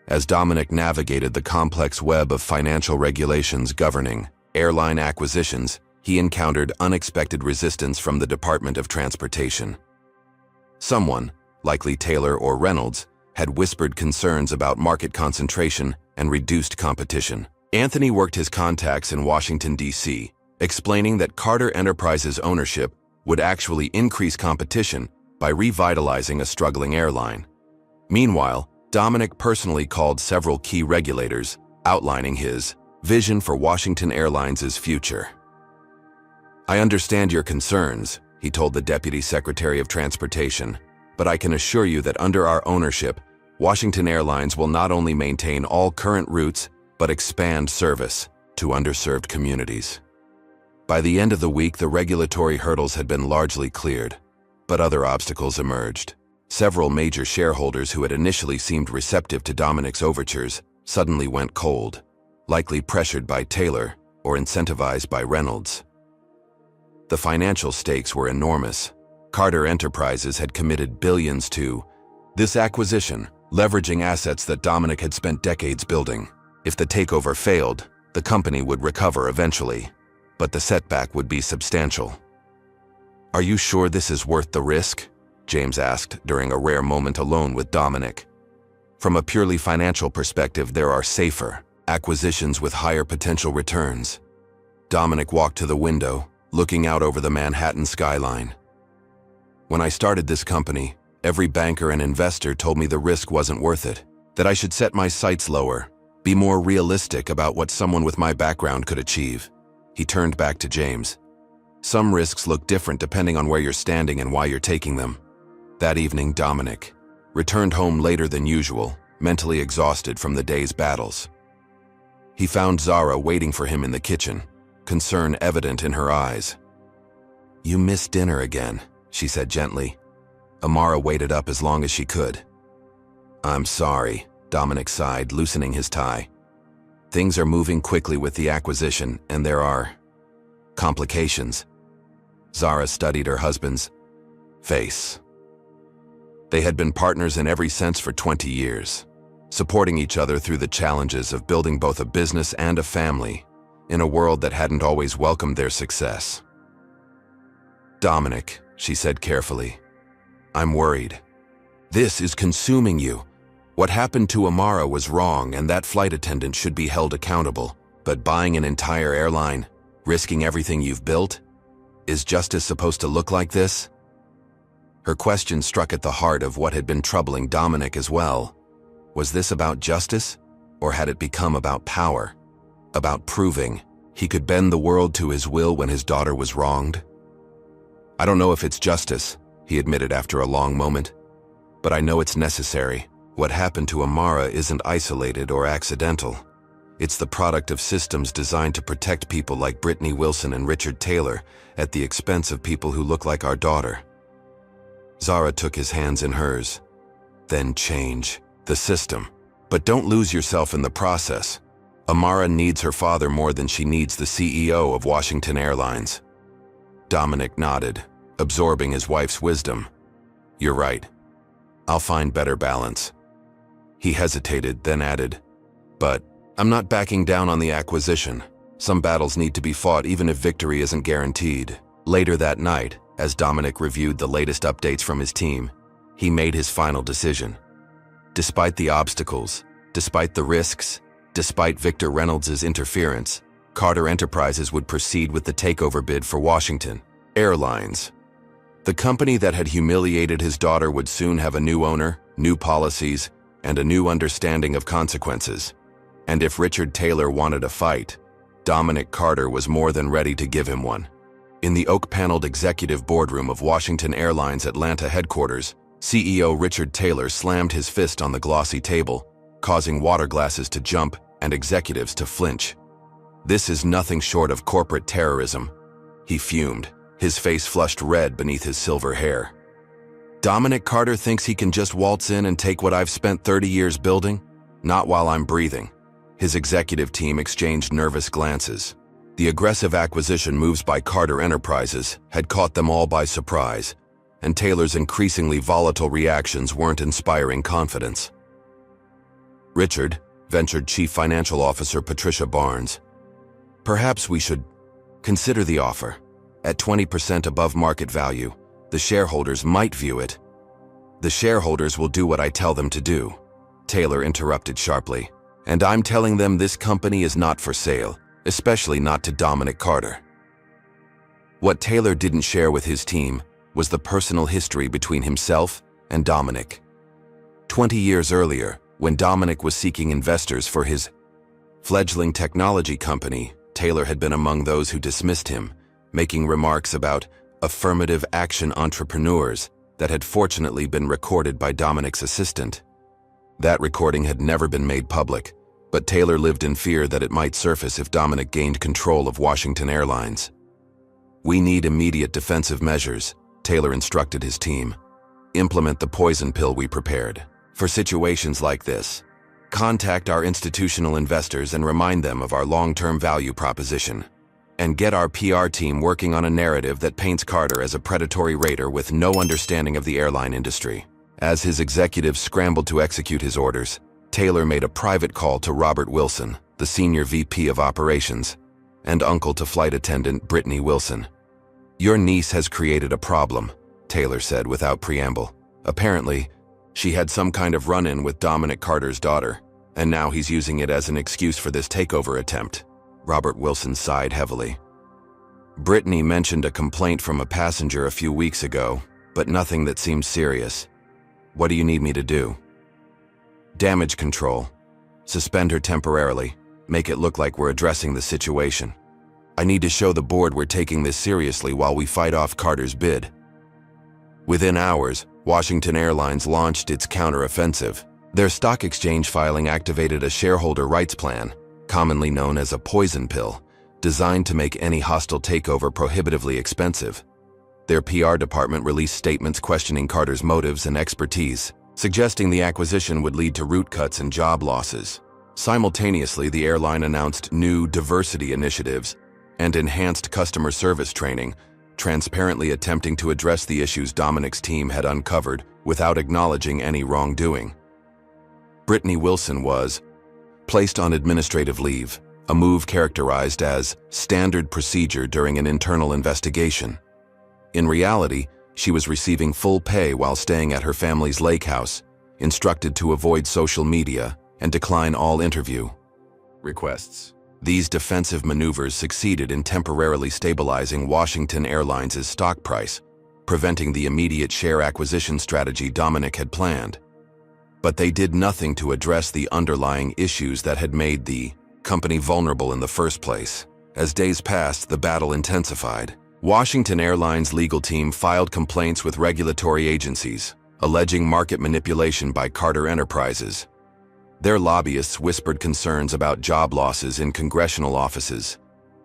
As Dominic navigated the complex web of financial regulations governing airline acquisitions, he encountered unexpected resistance from the Department of Transportation. Someone, likely Taylor or Reynolds, had whispered concerns about market concentration and reduced competition. Anthony worked his contacts in Washington, D.C., explaining that Carter Enterprises' ownership would actually increase competition by revitalizing a struggling airline. Meanwhile, Dominic personally called several key regulators, outlining his vision for Washington Airlines' future. I understand your concerns, he told the Deputy Secretary of Transportation, but I can assure you that under our ownership, Washington Airlines will not only maintain all current routes, but expand service to underserved communities. By the end of the week, the regulatory hurdles had been largely cleared, but other obstacles emerged. Several major shareholders who had initially seemed receptive to Dominic's overtures suddenly went cold, likely pressured by Taylor or incentivized by Reynolds. The financial stakes were enormous. Carter Enterprises had committed billions to this acquisition, leveraging assets that Dominic had spent decades building. If the takeover failed, the company would recover eventually, but the setback would be substantial. "Are you sure this is worth the risk?" James asked during a rare moment alone with Dominic. "From a purely financial perspective, there are safer acquisitions with higher potential returns." Dominic walked to the window, looking out over the Manhattan skyline. "When I started this company, every banker and investor told me the risk wasn't worth it, that I should set my sights lower, be more realistic about what someone with my background could achieve." He turned back to James. "Some risks look different depending on where you're standing and why you're taking them." That evening, Dominic returned home later than usual, mentally exhausted from the day's battles. He found Zara waiting for him in the kitchen, concern evident in her eyes. "You missed dinner again," she said gently. Amara waited up as long as she could. "I'm sorry," Dominic sighed, loosening his tie. "Things are moving quickly with the acquisition, and there are complications." Zara studied her husband's face. They had been partners in every sense for 20 years, supporting each other through the challenges of building both a business and a family in a world that hadn't always welcomed their success. "Dominic," she said carefully, "I'm worried. This is consuming you. What happened to Amara was wrong, and that flight attendant should be held accountable. But buying an entire airline, risking everything you've built, is justice supposed to look like this?" Her question struck at the heart of what had been troubling Dominic as well. Was this about justice, or had it become about power? About proving he could bend the world to his will when his daughter was wronged? "I don't know if it's justice," he admitted after a long moment, "but I know it's necessary. What happened to Amara isn't isolated or accidental. It's the product of systems designed to protect people like Brittany Wilson and Richard Taylor at the expense of people who look like our daughter." Zara took his hands in hers. "Then change the system. But don't lose yourself in the process. Amara needs her father more than she needs the CEO of Washington Airlines." Dominic nodded, absorbing his wife's wisdom. "You're right. I'll find better balance." He hesitated, then added, "But I'm not backing down on the acquisition. Some battles need to be fought even if victory isn't guaranteed." Later that night, as Dominic reviewed the latest updates from his team, he made his final decision. Despite the obstacles, despite the risks, despite Victor Reynolds' interference, Carter Enterprises would proceed with the takeover bid for Washington Airlines. The company that had humiliated his daughter would soon have a new owner, new policies, and a new understanding of consequences. And if Richard Taylor wanted a fight, Dominic Carter was more than ready to give him one. In the oak-paneled executive boardroom of Washington Airlines Atlanta headquarters, CEO Richard Taylor slammed his fist on the glossy table, causing water glasses to jump and executives to flinch. "This is nothing short of corporate terrorism," he fumed, his face flushed red beneath his silver hair. "Dominic Carter thinks he can just waltz in and take what I've spent 30 years building? Not while I'm breathing." His executive team exchanged nervous glances. The aggressive acquisition moves by Carter Enterprises had caught them all by surprise, and Taylor's increasingly volatile reactions weren't inspiring confidence. "Richard," ventured Chief Financial Officer Patricia Barnes, "perhaps we should consider the offer. At 20% above market value, the shareholders might view it." "The shareholders will do what I tell them to do," Taylor interrupted sharply. "And I'm telling them this company is not for sale, especially not to Dominic Carter." What Taylor didn't share with his team was the personal history between himself and Dominic. 20 years earlier, when Dominic was seeking investors for his fledgling technology company, Taylor had been among those who dismissed him, making remarks about affirmative action entrepreneurs that had fortunately been recorded by Dominic's assistant. That recording had never been made public, but Taylor lived in fear that it might surface if Dominic gained control of Washington Airlines. "We need immediate defensive measures," Taylor instructed his team. "Implement the poison pill we prepared for situations like this." Contact our institutional investors and remind them of our long-term value proposition. And get our PR team working on a narrative that paints Carter as a predatory raider with no understanding of the airline industry. As his executives scrambled to execute his orders, Taylor made a private call to Robert Wilson, the senior VP of operations, and uncle to flight attendant Brittany Wilson. "Your niece has created a problem," Taylor said without preamble. Apparently, she had some kind of run-in with Dominic Carter's daughter, and now he's using it as an excuse for this takeover attempt. Robert Wilson sighed heavily. "Brittany mentioned a complaint from a passenger a few weeks ago, but nothing that seems serious. What do you need me to do?" "Damage control. Suspend her temporarily. Make it look like we're addressing the situation. I need to show the board we're taking this seriously while we fight off Carter's bid." Within hours, Washington Airlines launched its counteroffensive. Their stock exchange filing activated a shareholder rights plan, commonly known as a poison pill, designed to make any hostile takeover prohibitively expensive. Their PR department released statements questioning Carter's motives and expertise, suggesting the acquisition would lead to root cuts and job losses. Simultaneously, the airline announced new diversity initiatives and enhanced customer service training, transparently attempting to address the issues Dominic's team had uncovered without acknowledging any wrongdoing. Brittany Wilson was placed on administrative leave, a move characterized as standard procedure during an internal investigation. In reality, she was receiving full pay while staying at her family's lake house, instructed to avoid social media and decline all interview requests. These defensive maneuvers succeeded in temporarily stabilizing Washington Airlines' stock price, preventing the immediate share acquisition strategy Dominic had planned. But they did nothing to address the underlying issues that had made the company vulnerable in the first place. As days passed, the battle intensified. Washington Airlines' legal team filed complaints with regulatory agencies, alleging market manipulation by Carter Enterprises. Their lobbyists whispered concerns about job losses in congressional offices.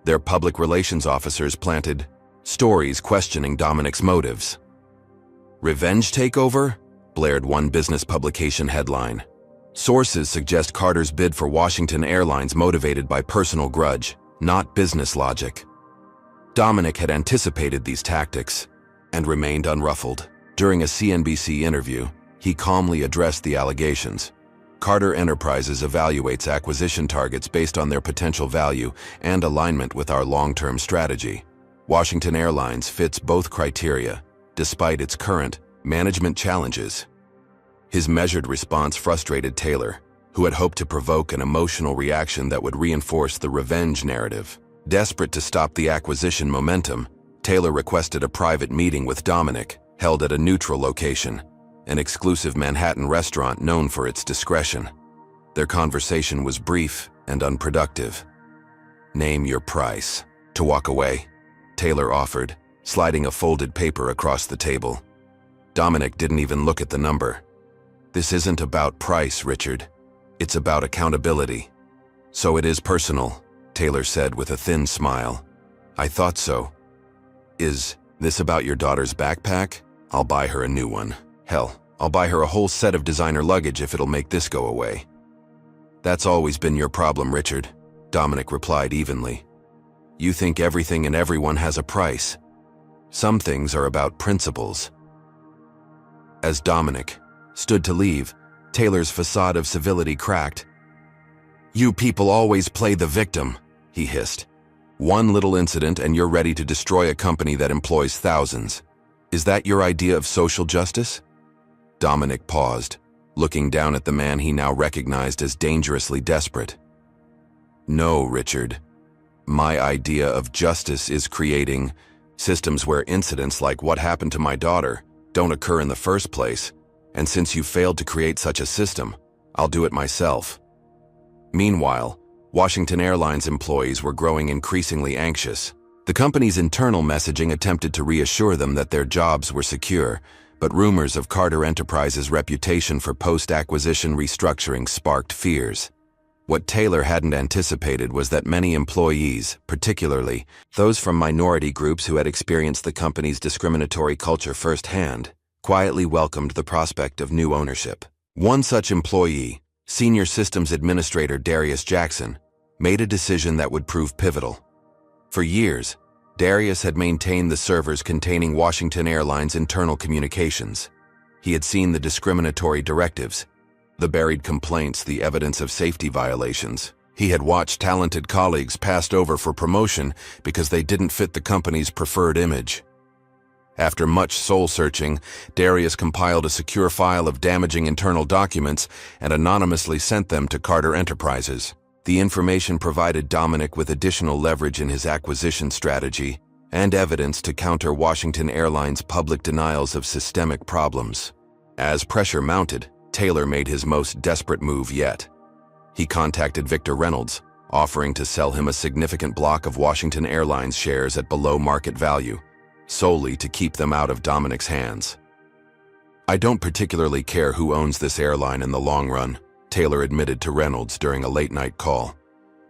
Their public relations officers planted stories questioning Dominic's motives. "Revenge takeover?" blared one business publication headline. Sources suggest Carter's bid for Washington Airlines motivated by personal grudge, not business logic. Dominic had anticipated these tactics and remained unruffled. During a CNBC interview, he calmly addressed the allegations. Carter Enterprises evaluates acquisition targets based on their potential value and alignment with our long-term strategy. Washington Airlines fits both criteria, despite its current management challenges. His measured response frustrated Taylor, who had hoped to provoke an emotional reaction that would reinforce the revenge narrative. Desperate to stop the acquisition momentum, Taylor requested a private meeting with Dominic, held at a neutral location, an exclusive Manhattan restaurant known for its discretion. Their conversation was brief and unproductive. "Name your price." "To walk away," Taylor offered, sliding a folded paper across the table. Dominic didn't even look at the number. "This isn't about price, Richard. It's about accountability." "So it is personal," Taylor said with a thin smile. "I thought so. Is this about your daughter's backpack? I'll buy her a new one. Hell, I'll buy her a whole set of designer luggage if it'll make this go away." "That's always been your problem, Richard," Dominic replied evenly. "You think everything and everyone has a price. Some things are about principles." As Dominic stood to leave, Taylor's facade of civility cracked. "You people always play the victim," he hissed. "One little incident and you're ready to destroy a company that employs thousands. Is that your idea of social justice?" Dominic paused, looking down at the man he now recognized as dangerously desperate. "No, Richard. My idea of justice is creating systems where incidents like what happened to my daughter don't occur in the first place, and since you failed to create such a system, I'll do it myself." Meanwhile, Washington Airlines employees were growing increasingly anxious. The company's internal messaging attempted to reassure them that their jobs were secure, but rumors of Carter Enterprises' reputation for post-acquisition restructuring sparked fears. What Taylor hadn't anticipated was that many employees, particularly those from minority groups who had experienced the company's discriminatory culture firsthand, quietly welcomed the prospect of new ownership. One such employee, Senior Systems Administrator Darius Jackson made a decision that would prove pivotal. For years, Darius had maintained the servers containing Washington Airlines' internal communications. He had seen the discriminatory directives, the buried complaints, the evidence of safety violations. He had watched talented colleagues passed over for promotion because they didn't fit the company's preferred image. After much soul-searching, Darius compiled a secure file of damaging internal documents and anonymously sent them to Carter Enterprises. The information provided Dominic with additional leverage in his acquisition strategy and evidence to counter Washington Airlines' public denials of systemic problems. As pressure mounted, Taylor made his most desperate move yet. He contacted Victor Reynolds, offering to sell him a significant block of Washington Airlines shares at below market value, solely to keep them out of Dominic's hands. "I don't particularly care who owns this airline in the long run," Taylor admitted to Reynolds during a late-night call.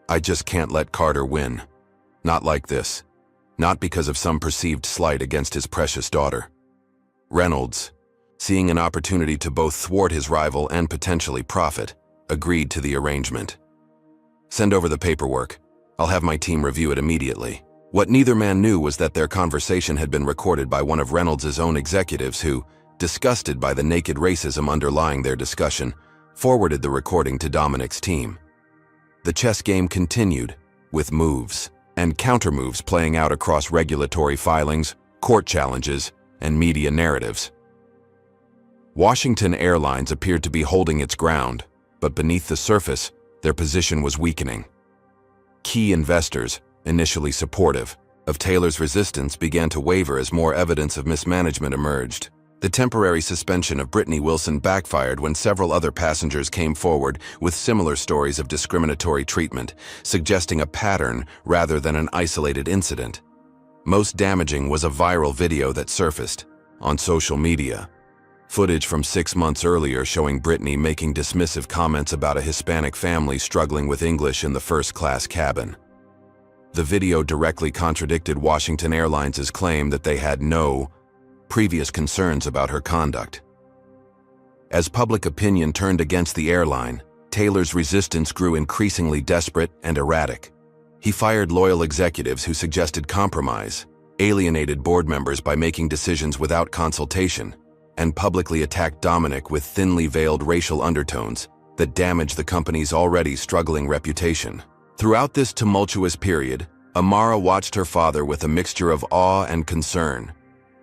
"I just can't let Carter win. Not like this. Not because of some perceived slight against his precious daughter." Reynolds, seeing an opportunity to both thwart his rival and potentially profit, agreed to the arrangement. "Send over the paperwork. I'll have my team review it immediately." What neither man knew was that their conversation had been recorded by one of Reynolds' own executives who, disgusted by the naked racism underlying their discussion, forwarded the recording to Dominic's team. The chess game continued, with moves and countermoves playing out across regulatory filings, court challenges, and media narratives. Washington Airlines appeared to be holding its ground, but beneath the surface, their position was weakening. Key investors, initially supportive of Taylor's resistance, began to waver as more evidence of mismanagement emerged. The temporary suspension of Brittany Wilson backfired when several other passengers came forward with similar stories of discriminatory treatment, suggesting a pattern rather than an isolated incident. Most damaging was a viral video that surfaced on social media. Footage from 6 months earlier showing Brittany making dismissive comments about a Hispanic family struggling with English in the first-class cabin. The video directly contradicted Washington Airlines' claim that they had no previous concerns about her conduct. As public opinion turned against the airline, Taylor's resistance grew increasingly desperate and erratic. He fired loyal executives who suggested compromise, alienated board members by making decisions without consultation, and publicly attacked Dominic with thinly veiled racial undertones that damaged the company's already struggling reputation. Throughout this tumultuous period, Amara watched her father with a mixture of awe and concern.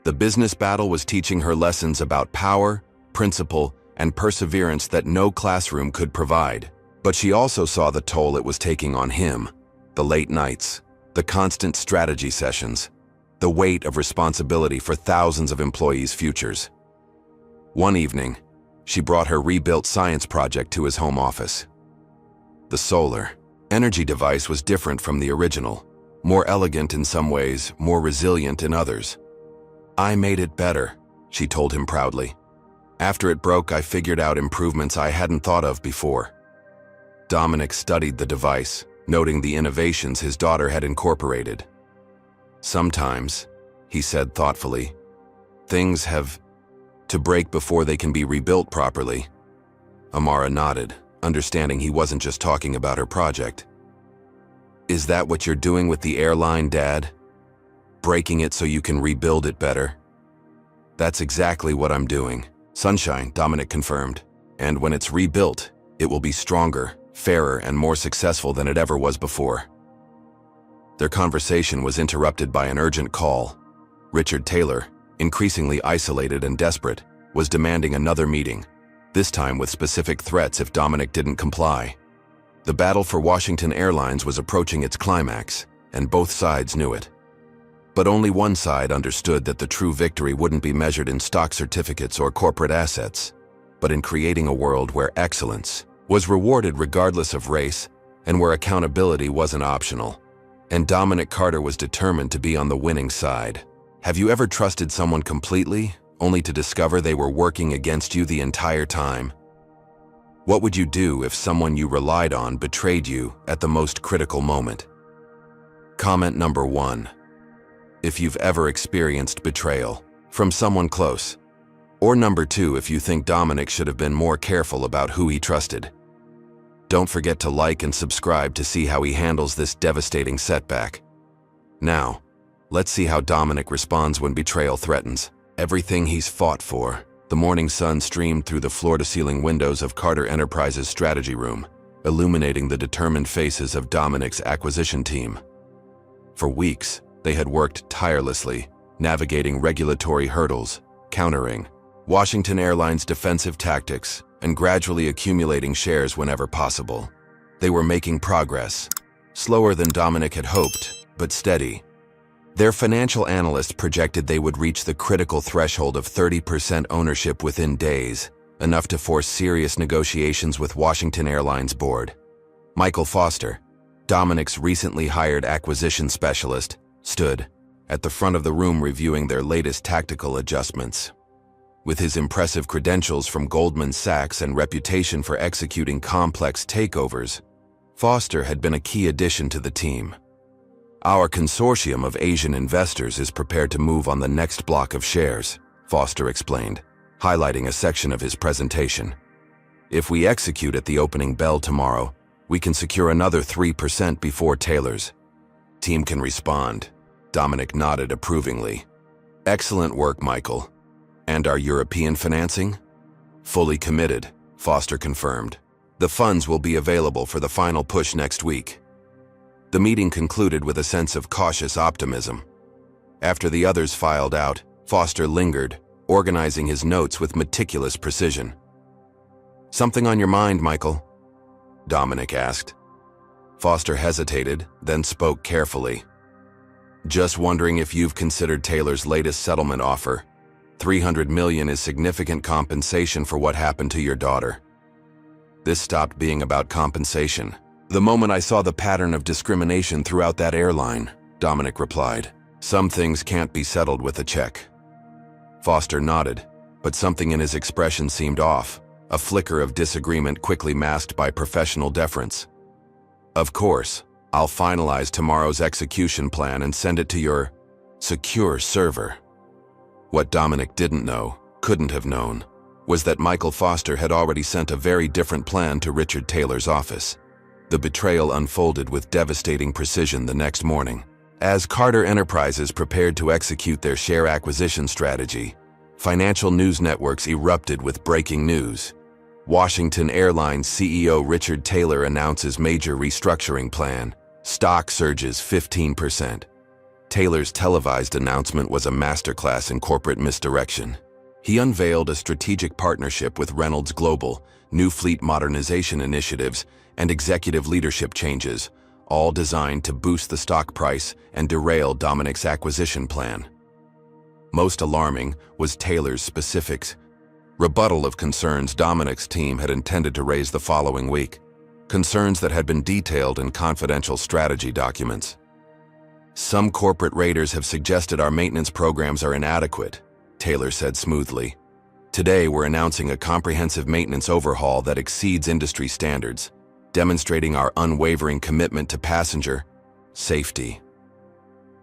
The business battle was teaching her lessons about power, principle, and perseverance that no classroom could provide. But she also saw the toll it was taking on him: the late nights, the constant strategy sessions, the weight of responsibility for thousands of employees' futures. One evening, she brought her rebuilt science project to his home office. The solar energy device was different from the original, more elegant in some ways, more resilient in others. "I made it better," she told him proudly. "After it broke, I figured out improvements I hadn't thought of before." Dominic studied the device, noting the innovations his daughter had incorporated. "Sometimes," he said thoughtfully, "things have to break before they can be rebuilt properly." Amara nodded, understanding he wasn't just talking about her project. "Is that what you're doing with the airline, Dad? Breaking it so you can rebuild it better?" "That's exactly what I'm doing, Sunshine," Dominic confirmed. "And when it's rebuilt, it will be stronger, fairer, and more successful than it ever was before." Their conversation was interrupted by an urgent call. Richard Taylor, increasingly isolated and desperate, was demanding another meeting, this time with specific threats if Dominic didn't comply. The battle for Washington Airlines was approaching its climax, and both sides knew it. But only one side understood that the true victory wouldn't be measured in stock certificates or corporate assets, but in creating a world where excellence was rewarded regardless of race and where accountability wasn't optional. And Dominic Carter was determined to be on the winning side. Have you ever trusted someone completely, only to discover they were working against you the entire time? What would you do if someone you relied on betrayed you at the most critical moment? Comment number 1. If you've ever experienced betrayal from someone close. Or number 2, if you think Dominic should have been more careful about who he trusted. Don't forget to like and subscribe to see how he handles this devastating setback. Now, let's see how Dominic responds when betrayal threatens. Everything he's fought for. The morning sun streamed through the floor-to-ceiling windows of Carter Enterprises' strategy room, illuminating the determined faces of Dominic's acquisition team. For weeks, they had worked tirelessly, navigating regulatory hurdles, countering Washington Airlines' defensive tactics, and gradually accumulating shares whenever possible. They were making progress, slower than Dominic had hoped, but steady. Their financial analyst projected they would reach the critical threshold of 30% ownership within days, enough to force serious negotiations with Washington Airlines board. Michael Foster, Dominic's recently hired acquisition specialist, stood at the front of the room reviewing their latest tactical adjustments. With his impressive credentials from Goldman Sachs and reputation for executing complex takeovers, Foster had been a key addition to the team. Our consortium of Asian investors is prepared to move on the next block of shares, Foster explained, highlighting a section of his presentation. If we execute at the opening bell tomorrow, we can secure another 3% before Taylor's team can respond. Dominic nodded approvingly. Excellent work, Michael. And our European financing? Fully committed, Foster confirmed. The funds will be available for the final push next week. The meeting concluded with a sense of cautious optimism. After the others filed out, Foster lingered, organizing his notes with meticulous precision. Something on your mind, Michael? Dominic asked. Foster hesitated, then spoke carefully. Just wondering if you've considered Taylor's latest settlement offer. $300 million is significant compensation for what happened to your daughter. This stopped being about compensation the moment I saw the pattern of discrimination throughout that airline, Dominic replied. Some things can't be settled with a check. Foster nodded, but something in his expression seemed off, a flicker of disagreement quickly masked by professional deference. Of course, I'll finalize tomorrow's execution plan and send it to your secure server. What Dominic didn't know, couldn't have known, was that Michael Foster had already sent a very different plan to Richard Taylor's office. The betrayal unfolded with devastating precision the next morning. As Carter Enterprises prepared to execute their share acquisition strategy, financial news networks erupted with breaking news. Washington Airlines CEO Richard Taylor announces major restructuring plan. Stock surges 15%. Taylor's televised announcement was a masterclass in corporate misdirection. He unveiled a strategic partnership with Reynolds Global, new fleet modernization initiatives, and executive leadership changes, all designed to boost the stock price and derail Dominic's acquisition plan. Most alarming was Taylor's specifics. Rebuttal of concerns Dominic's team had intended to raise the following week. Concerns that had been detailed in confidential strategy documents. Some corporate raiders have suggested our maintenance programs are inadequate, Taylor said smoothly. Today we're announcing a comprehensive maintenance overhaul that exceeds industry standards, demonstrating our unwavering commitment to passenger safety.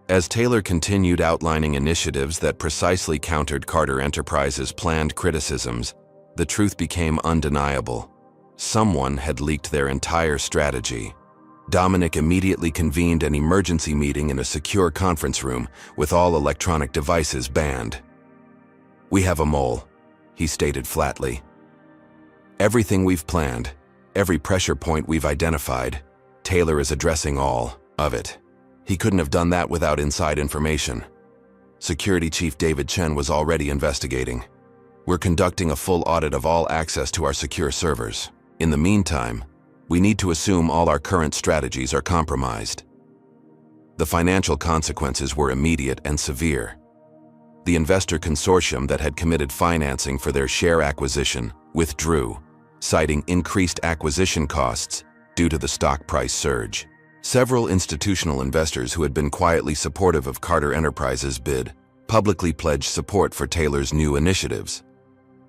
As Taylor continued outlining initiatives that precisely countered Carter Enterprises' planned criticisms, the truth became undeniable. Someone had leaked their entire strategy. Dominic immediately convened an emergency meeting in a secure conference room with all electronic devices banned. We have a mole, he stated flatly. Everything we've planned, every pressure point we've identified, Taylor is addressing all of it. He couldn't have done that without inside information. Security Chief David Chen was already investigating. We're conducting a full audit of all access to our secure servers. In the meantime, we need to assume all our current strategies are compromised. The financial consequences were immediate and severe. The investor consortium that had committed financing for their share acquisition withdrew, citing increased acquisition costs due to the stock price surge. Several institutional investors who had been quietly supportive of Carter Enterprises' bid publicly pledged support for Taylor's new initiatives.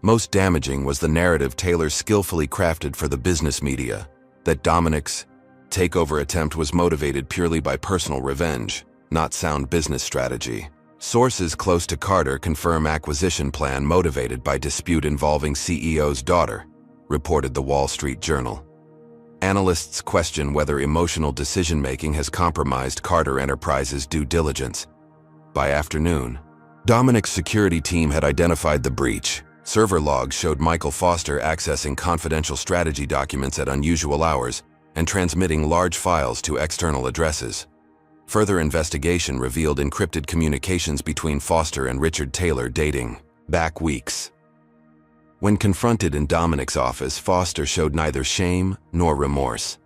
Most damaging was the narrative Taylor skillfully crafted for the business media, that Dominic's takeover attempt was motivated purely by personal revenge, not sound business strategy. Sources close to Carter confirm acquisition plan motivated by dispute involving CEO's daughter, reported the Wall Street Journal. Analysts question whether emotional decision-making has compromised Carter Enterprises' due diligence. By afternoon, Dominic's security team had identified the breach. Server logs showed Michael Foster accessing confidential strategy documents at unusual hours and transmitting large files to external addresses. Further investigation revealed encrypted communications between Foster and Richard Taylor dating back weeks. When confronted in Dominic's office, Foster showed neither shame nor remorse.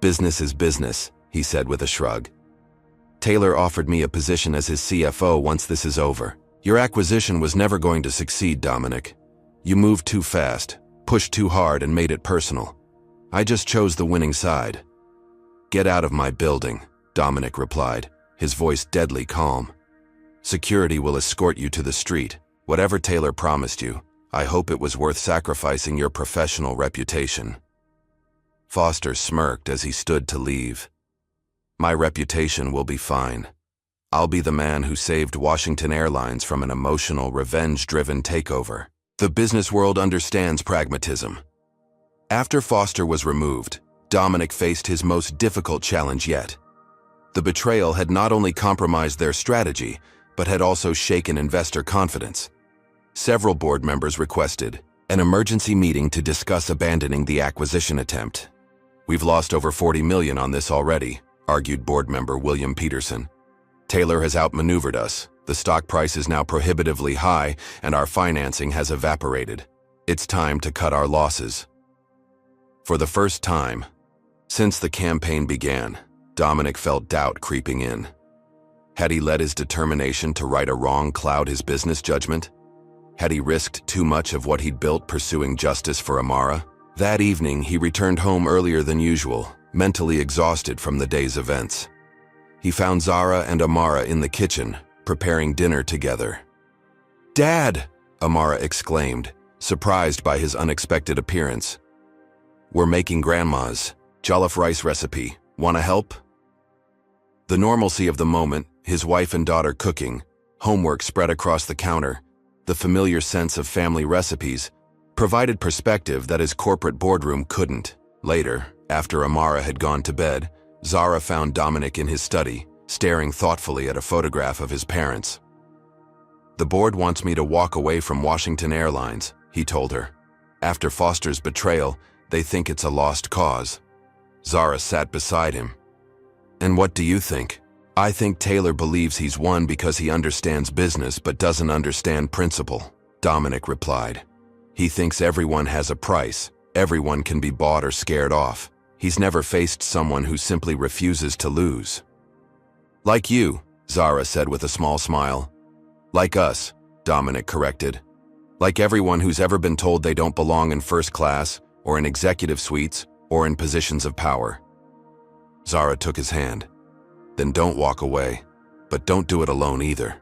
"Business is business," he said with a shrug. "Taylor offered me a position as his CFO once this is over. Your acquisition was never going to succeed, Dominic. You moved too fast, pushed too hard, and made it personal. I just chose the winning side." "Get out of my building," Dominic replied, his voice deadly calm. "Security will escort you to the street. Whatever Taylor promised you, I hope it was worth sacrificing your professional reputation." Foster smirked as he stood to leave. "My reputation will be fine. I'll be the man who saved Washington Airlines from an emotional, revenge-driven takeover." The business world understands pragmatism. After Foster was removed, Dominic faced his most difficult challenge yet. The betrayal had not only compromised their strategy, but had also shaken investor confidence. Several board members requested an emergency meeting to discuss abandoning the acquisition attempt. "We've lost over $40 million on this already," argued board member William Peterson. "Taylor has outmaneuvered us. The stock price is now prohibitively high, and our financing has evaporated. It's time to cut our losses." For the first time since the campaign began, Dominic felt doubt creeping in. Had he let his determination to right a wrong cloud his business judgment? Had he risked too much of what he'd built pursuing justice for Amara? That evening, he returned home earlier than usual, mentally exhausted from the day's events. He found Zara and Amara in the kitchen, preparing dinner together. "Dad!" Amara exclaimed, surprised by his unexpected appearance. "We're making Grandma's jollof rice recipe. Wanna help?" The normalcy of the moment, his wife and daughter cooking, homework spread across the counter, the familiar sense of family recipes, provided perspective that his corporate boardroom couldn't. Later, after Amara had gone to bed, Zara found Dominic in his study, staring thoughtfully at a photograph of his parents. "The board wants me to walk away from Washington Airlines," he told her. "After Foster's betrayal, they think it's a lost cause." Zara sat beside him. "And what do you think?" "I think Taylor believes he's won because he understands business but doesn't understand principle," Dominic replied. "He thinks everyone has a price, everyone can be bought or scared off. He's never faced someone who simply refuses to lose." "Like you," Zara said with a small smile. "Like us," Dominic corrected. "Like everyone who's ever been told they don't belong in first class, or in executive suites, or in positions of power." Zara took his hand. "Then don't walk away, but don't do it alone either."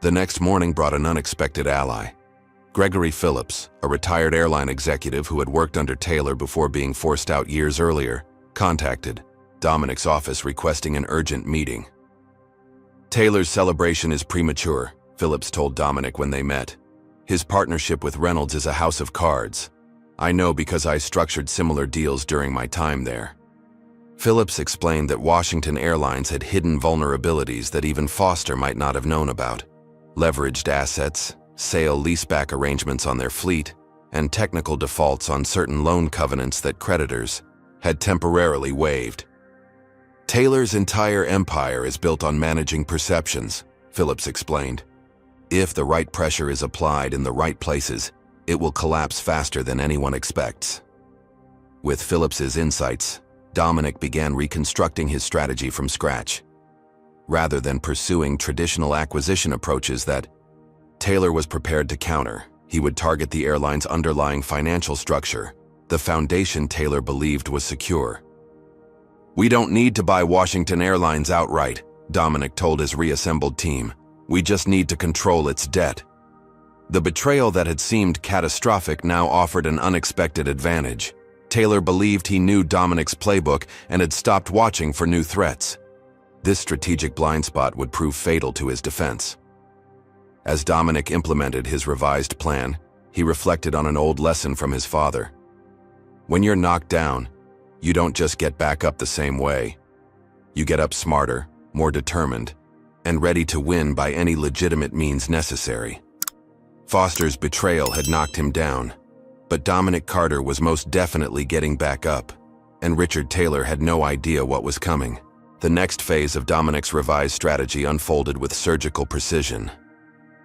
The next morning brought an unexpected ally. Gregory Phillips, a retired airline executive who had worked under Taylor before being forced out years earlier, contacted Dominic's office requesting an urgent meeting. "Taylor's celebration is premature," Phillips told Dominic when they met. "His partnership with Reynolds is a house of cards. I know because I structured similar deals during my time there." Phillips explained that Washington Airlines had hidden vulnerabilities that even Foster might not have known about. Leveraged assets, sale-leaseback arrangements on their fleet, and technical defaults on certain loan covenants that creditors had temporarily waived. "Taylor's entire empire is built on managing perceptions," Phillips explained. "If the right pressure is applied in the right places, it will collapse faster than anyone expects." With Phillips's insights, Dominic began reconstructing his strategy from scratch. Rather than pursuing traditional acquisition approaches that Taylor was prepared to counter, he would target the airline's underlying financial structure, the foundation Taylor believed was secure. "We don't need to buy Washington Airlines outright," Dominic told his reassembled team. "We just need to control its debt." The betrayal that had seemed catastrophic now offered an unexpected advantage. Taylor believed he knew Dominic's playbook and had stopped watching for new threats. This strategic blind spot would prove fatal to his defense. As Dominic implemented his revised plan, he reflected on an old lesson from his father. When you're knocked down, You don't just get back up the same way. You get up smarter, more determined, and ready to win by any legitimate means necessary. Foster's betrayal had knocked him down, but Dominic Carter was most definitely getting back up, and Richard Taylor had no idea what was coming. The next phase of Dominic's revised strategy unfolded with surgical precision.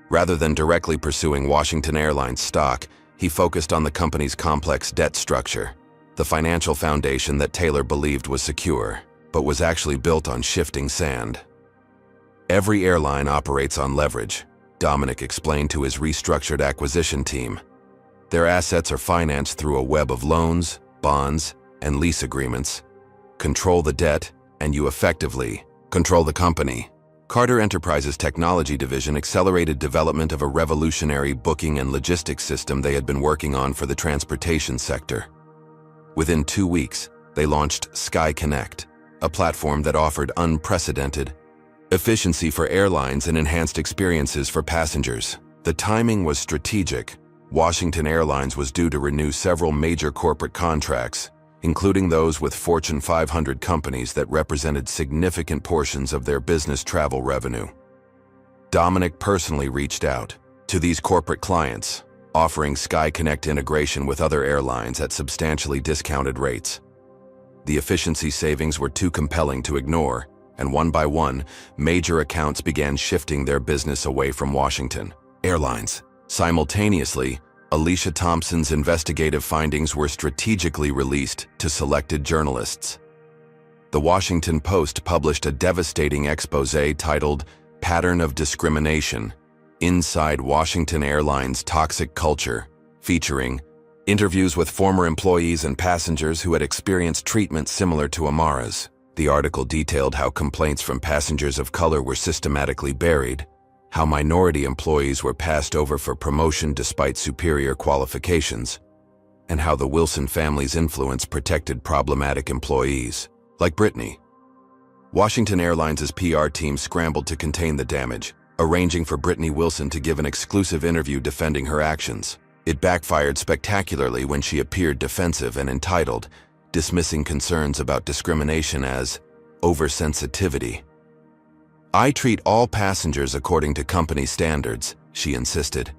Rather than directly pursuing Washington Airlines stock, he focused on the company's complex debt structure, the financial foundation that Taylor believed was secure, but was actually built on shifting sand. Every airline operates on leverage, Dominic explained to his restructured acquisition team. Their assets are financed through a web of loans, bonds, and lease agreements. Control the debt, and you effectively control the company. Carter Enterprises' technology division accelerated development of a revolutionary booking and logistics system they had been working on for the transportation sector. Within 2 weeks, they launched Sky Connect, a platform that offered unprecedented efficiency for airlines and enhanced experiences for passengers. The timing was strategic. Washington Airlines was due to renew several major corporate contracts, including those with Fortune 500 companies that represented significant portions of their business travel revenue. Dominic personally reached out to these corporate clients, offering Sky Connect integration with other airlines at substantially discounted rates. The efficiency savings were too compelling to ignore, and one by one, major accounts began shifting their business away from Washington Airlines. Simultaneously, Alicia Thompson's investigative findings were strategically released to selected journalists. The Washington Post published a devastating expose titled "Pattern of Discrimination: Inside Washington Airlines' Toxic Culture," featuring interviews with former employees and passengers who had experienced treatment similar to Amara's. The article detailed how complaints from passengers of color were systematically buried, how minority employees were passed over for promotion despite superior qualifications, and how the Wilson family's influence protected problematic employees, like Brittany. Washington Airlines' PR team scrambled to contain the damage, arranging for Brittany Wilson to give an exclusive interview defending her actions. It backfired spectacularly when she appeared defensive and entitled, dismissing concerns about discrimination as oversensitivity. "I treat all passengers according to company standards," she insisted.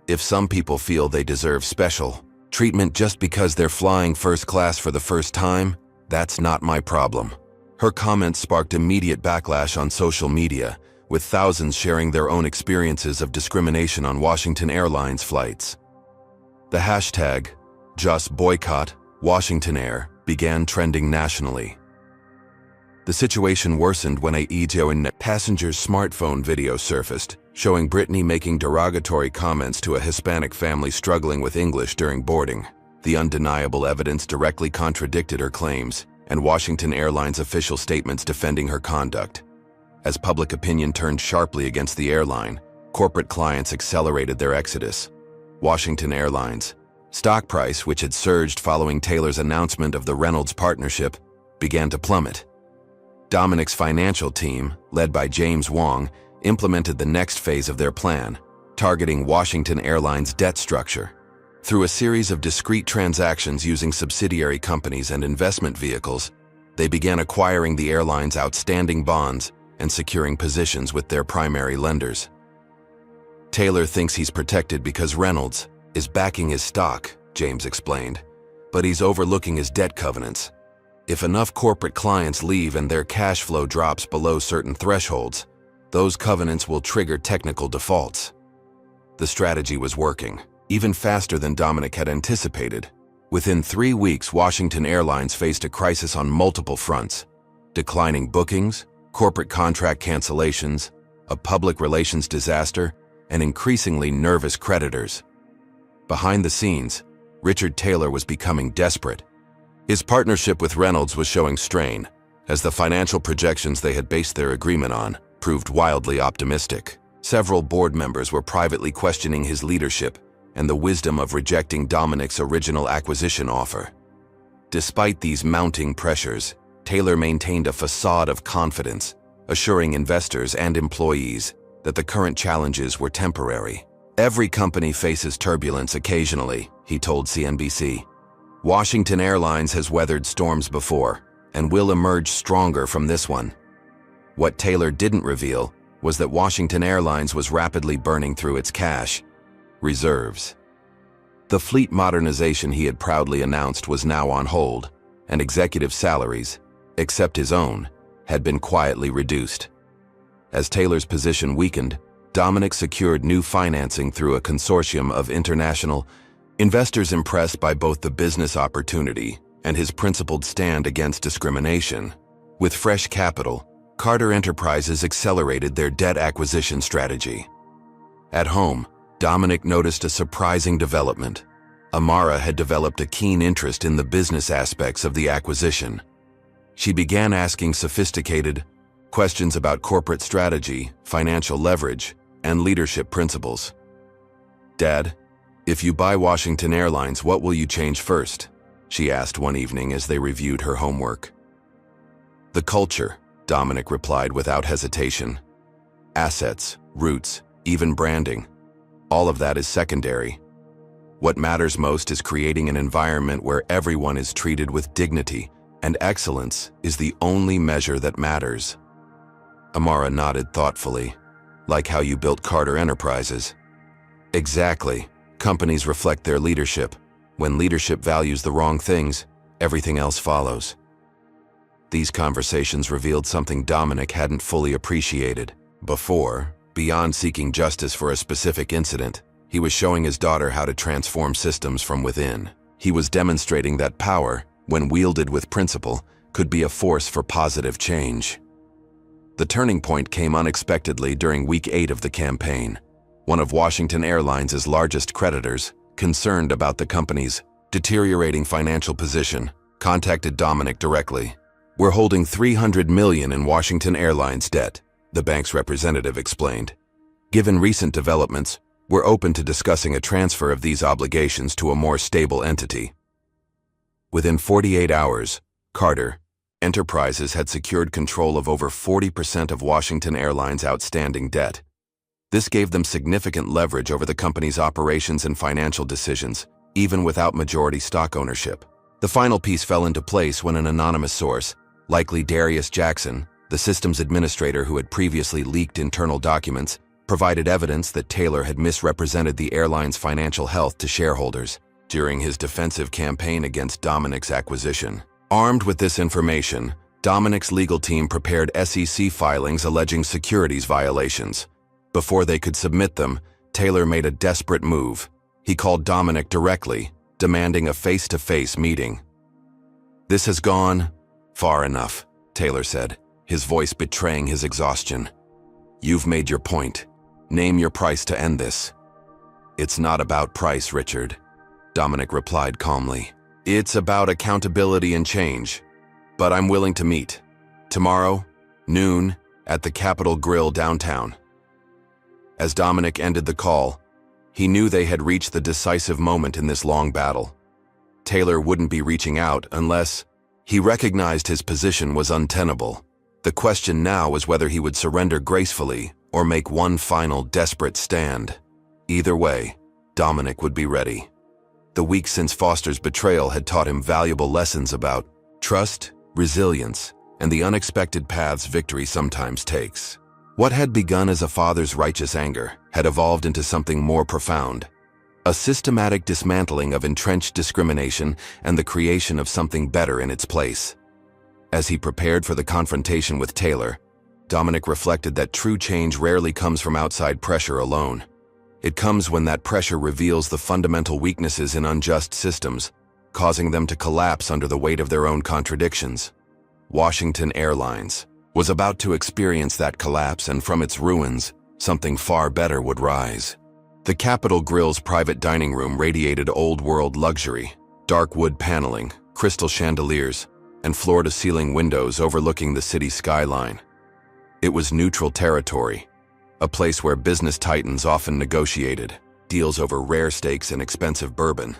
"If some people feel they deserve special treatment just because they're flying first class for the first time, that's not my problem." Her comments sparked immediate backlash on social media, with thousands sharing their own experiences of discrimination on Washington Airlines flights. The hashtag #JustBoycottWashingtonAir began trending nationally. The situation worsened when a passenger's smartphone video surfaced, showing Brittany making derogatory comments to a Hispanic family struggling with English during boarding. The undeniable evidence directly contradicted her claims, and Washington Airlines official statements defending her conduct. As public opinion turned sharply against the airline, corporate clients accelerated their exodus. Washington Airlines' stock price, which had surged following Taylor's announcement of the Reynolds partnership, began to plummet. Dominic's financial team, led by James Wong, implemented the next phase of their plan, targeting Washington Airlines' debt structure. Through a series of discrete transactions using subsidiary companies and investment vehicles, they began acquiring the airline's outstanding bonds and securing positions with their primary lenders. "Taylor thinks he's protected because Reynolds is backing his stock," James explained, "but he's overlooking his debt covenants. If enough corporate clients leave and their cash flow drops below certain thresholds, those covenants will trigger technical defaults." The strategy was working, even faster than Dominic had anticipated. Within 3 weeks, Washington Airlines faced a crisis on multiple fronts: declining bookings, corporate contract cancellations, a public relations disaster, and increasingly nervous creditors. Behind the scenes, Richard Taylor was becoming desperate. His partnership with Reynolds was showing strain, as the financial projections they had based their agreement on proved wildly optimistic. Several board members were privately questioning his leadership and the wisdom of rejecting Dominic's original acquisition offer. Despite these mounting pressures, Taylor maintained a facade of confidence, assuring investors and employees that the current challenges were temporary. "Every company faces turbulence occasionally," he told CNBC. Washington Airlines has weathered storms before and will emerge stronger from this one. What Taylor didn't reveal was that Washington Airlines was rapidly burning through its cash reserves. The fleet modernization he had proudly announced was now on hold, and executive salaries, except his own, had been quietly reduced. As Taylor's position weakened, Dominic secured new financing through a consortium of international investors impressed by both the business opportunity and his principled stand against discrimination. With fresh capital, Carter Enterprises accelerated their debt acquisition strategy. At home, Dominic noticed a surprising development. Amara had developed a keen interest in the business aspects of the acquisition. She began asking sophisticated questions about corporate strategy, financial leverage, and leadership principles. "Dad, if you buy Washington Airlines, what will you change first?" she asked one evening as they reviewed her homework. "The culture," Dominic replied without hesitation. "Assets, roots, even branding. All of that is secondary. What matters most is creating an environment where everyone is treated with dignity, and excellence is the only measure that matters." Amara nodded thoughtfully. "Like how you built Carter Enterprises." "Exactly. Companies reflect their leadership. When leadership values the wrong things, everything else follows." These conversations revealed something Dominic hadn't fully appreciated. Before, beyond seeking justice for a specific incident, he was showing his daughter how to transform systems from within. He was demonstrating that power, when wielded with principle, could be a force for positive change. The turning point came unexpectedly during week 8 of the campaign. One of Washington Airlines' largest creditors, concerned about the company's deteriorating financial position, contacted Dominic directly. "We're holding $300 million in Washington Airlines debt," the bank's representative explained. "Given recent developments, we're open to discussing a transfer of these obligations to a more stable entity." Within 48 hours, Carter Enterprises had secured control of over 40% of Washington Airlines' outstanding debt. This gave them significant leverage over the company's operations and financial decisions, even without majority stock ownership. The final piece fell into place when an anonymous source, likely Darius Jackson, the systems administrator who had previously leaked internal documents, provided evidence that Taylor had misrepresented the airline's financial health to shareholders during his defensive campaign against Dominic's acquisition. Armed with this information, Dominic's legal team prepared SEC filings alleging securities violations. Before they could submit them, Taylor made a desperate move. He called Dominic directly, demanding a face-to-face meeting. "This has gone far enough," Taylor said, his voice betraying his exhaustion. "You've made your point. Name your price to end this." "It's not about price, Richard," Dominic replied calmly. "It's about accountability and change. But I'm willing to meet. Tomorrow, noon, at the Capitol Grill downtown." As Dominic ended the call, he knew they had reached the decisive moment in this long battle. Taylor wouldn't be reaching out unless he recognized his position was untenable. The question now was whether he would surrender gracefully or make one final desperate stand. Either way, Dominic would be ready. The week since Foster's betrayal had taught him valuable lessons about trust, resilience, and the unexpected paths victory sometimes takes. What had begun as a father's righteous anger had evolved into something more profound, a systematic dismantling of entrenched discrimination and the creation of something better in its place. As he prepared for the confrontation with Taylor, Dominic reflected that true change rarely comes from outside pressure alone. It comes when that pressure reveals the fundamental weaknesses in unjust systems, causing them to collapse under the weight of their own contradictions. Washington Airlines was about to experience that collapse, and from its ruins, something far better would rise. The Capitol Grill's private dining room radiated old-world luxury, dark wood paneling, crystal chandeliers, and floor-to-ceiling windows overlooking the city skyline. It was neutral territory, a place where business titans often negotiated deals over rare steaks and expensive bourbon.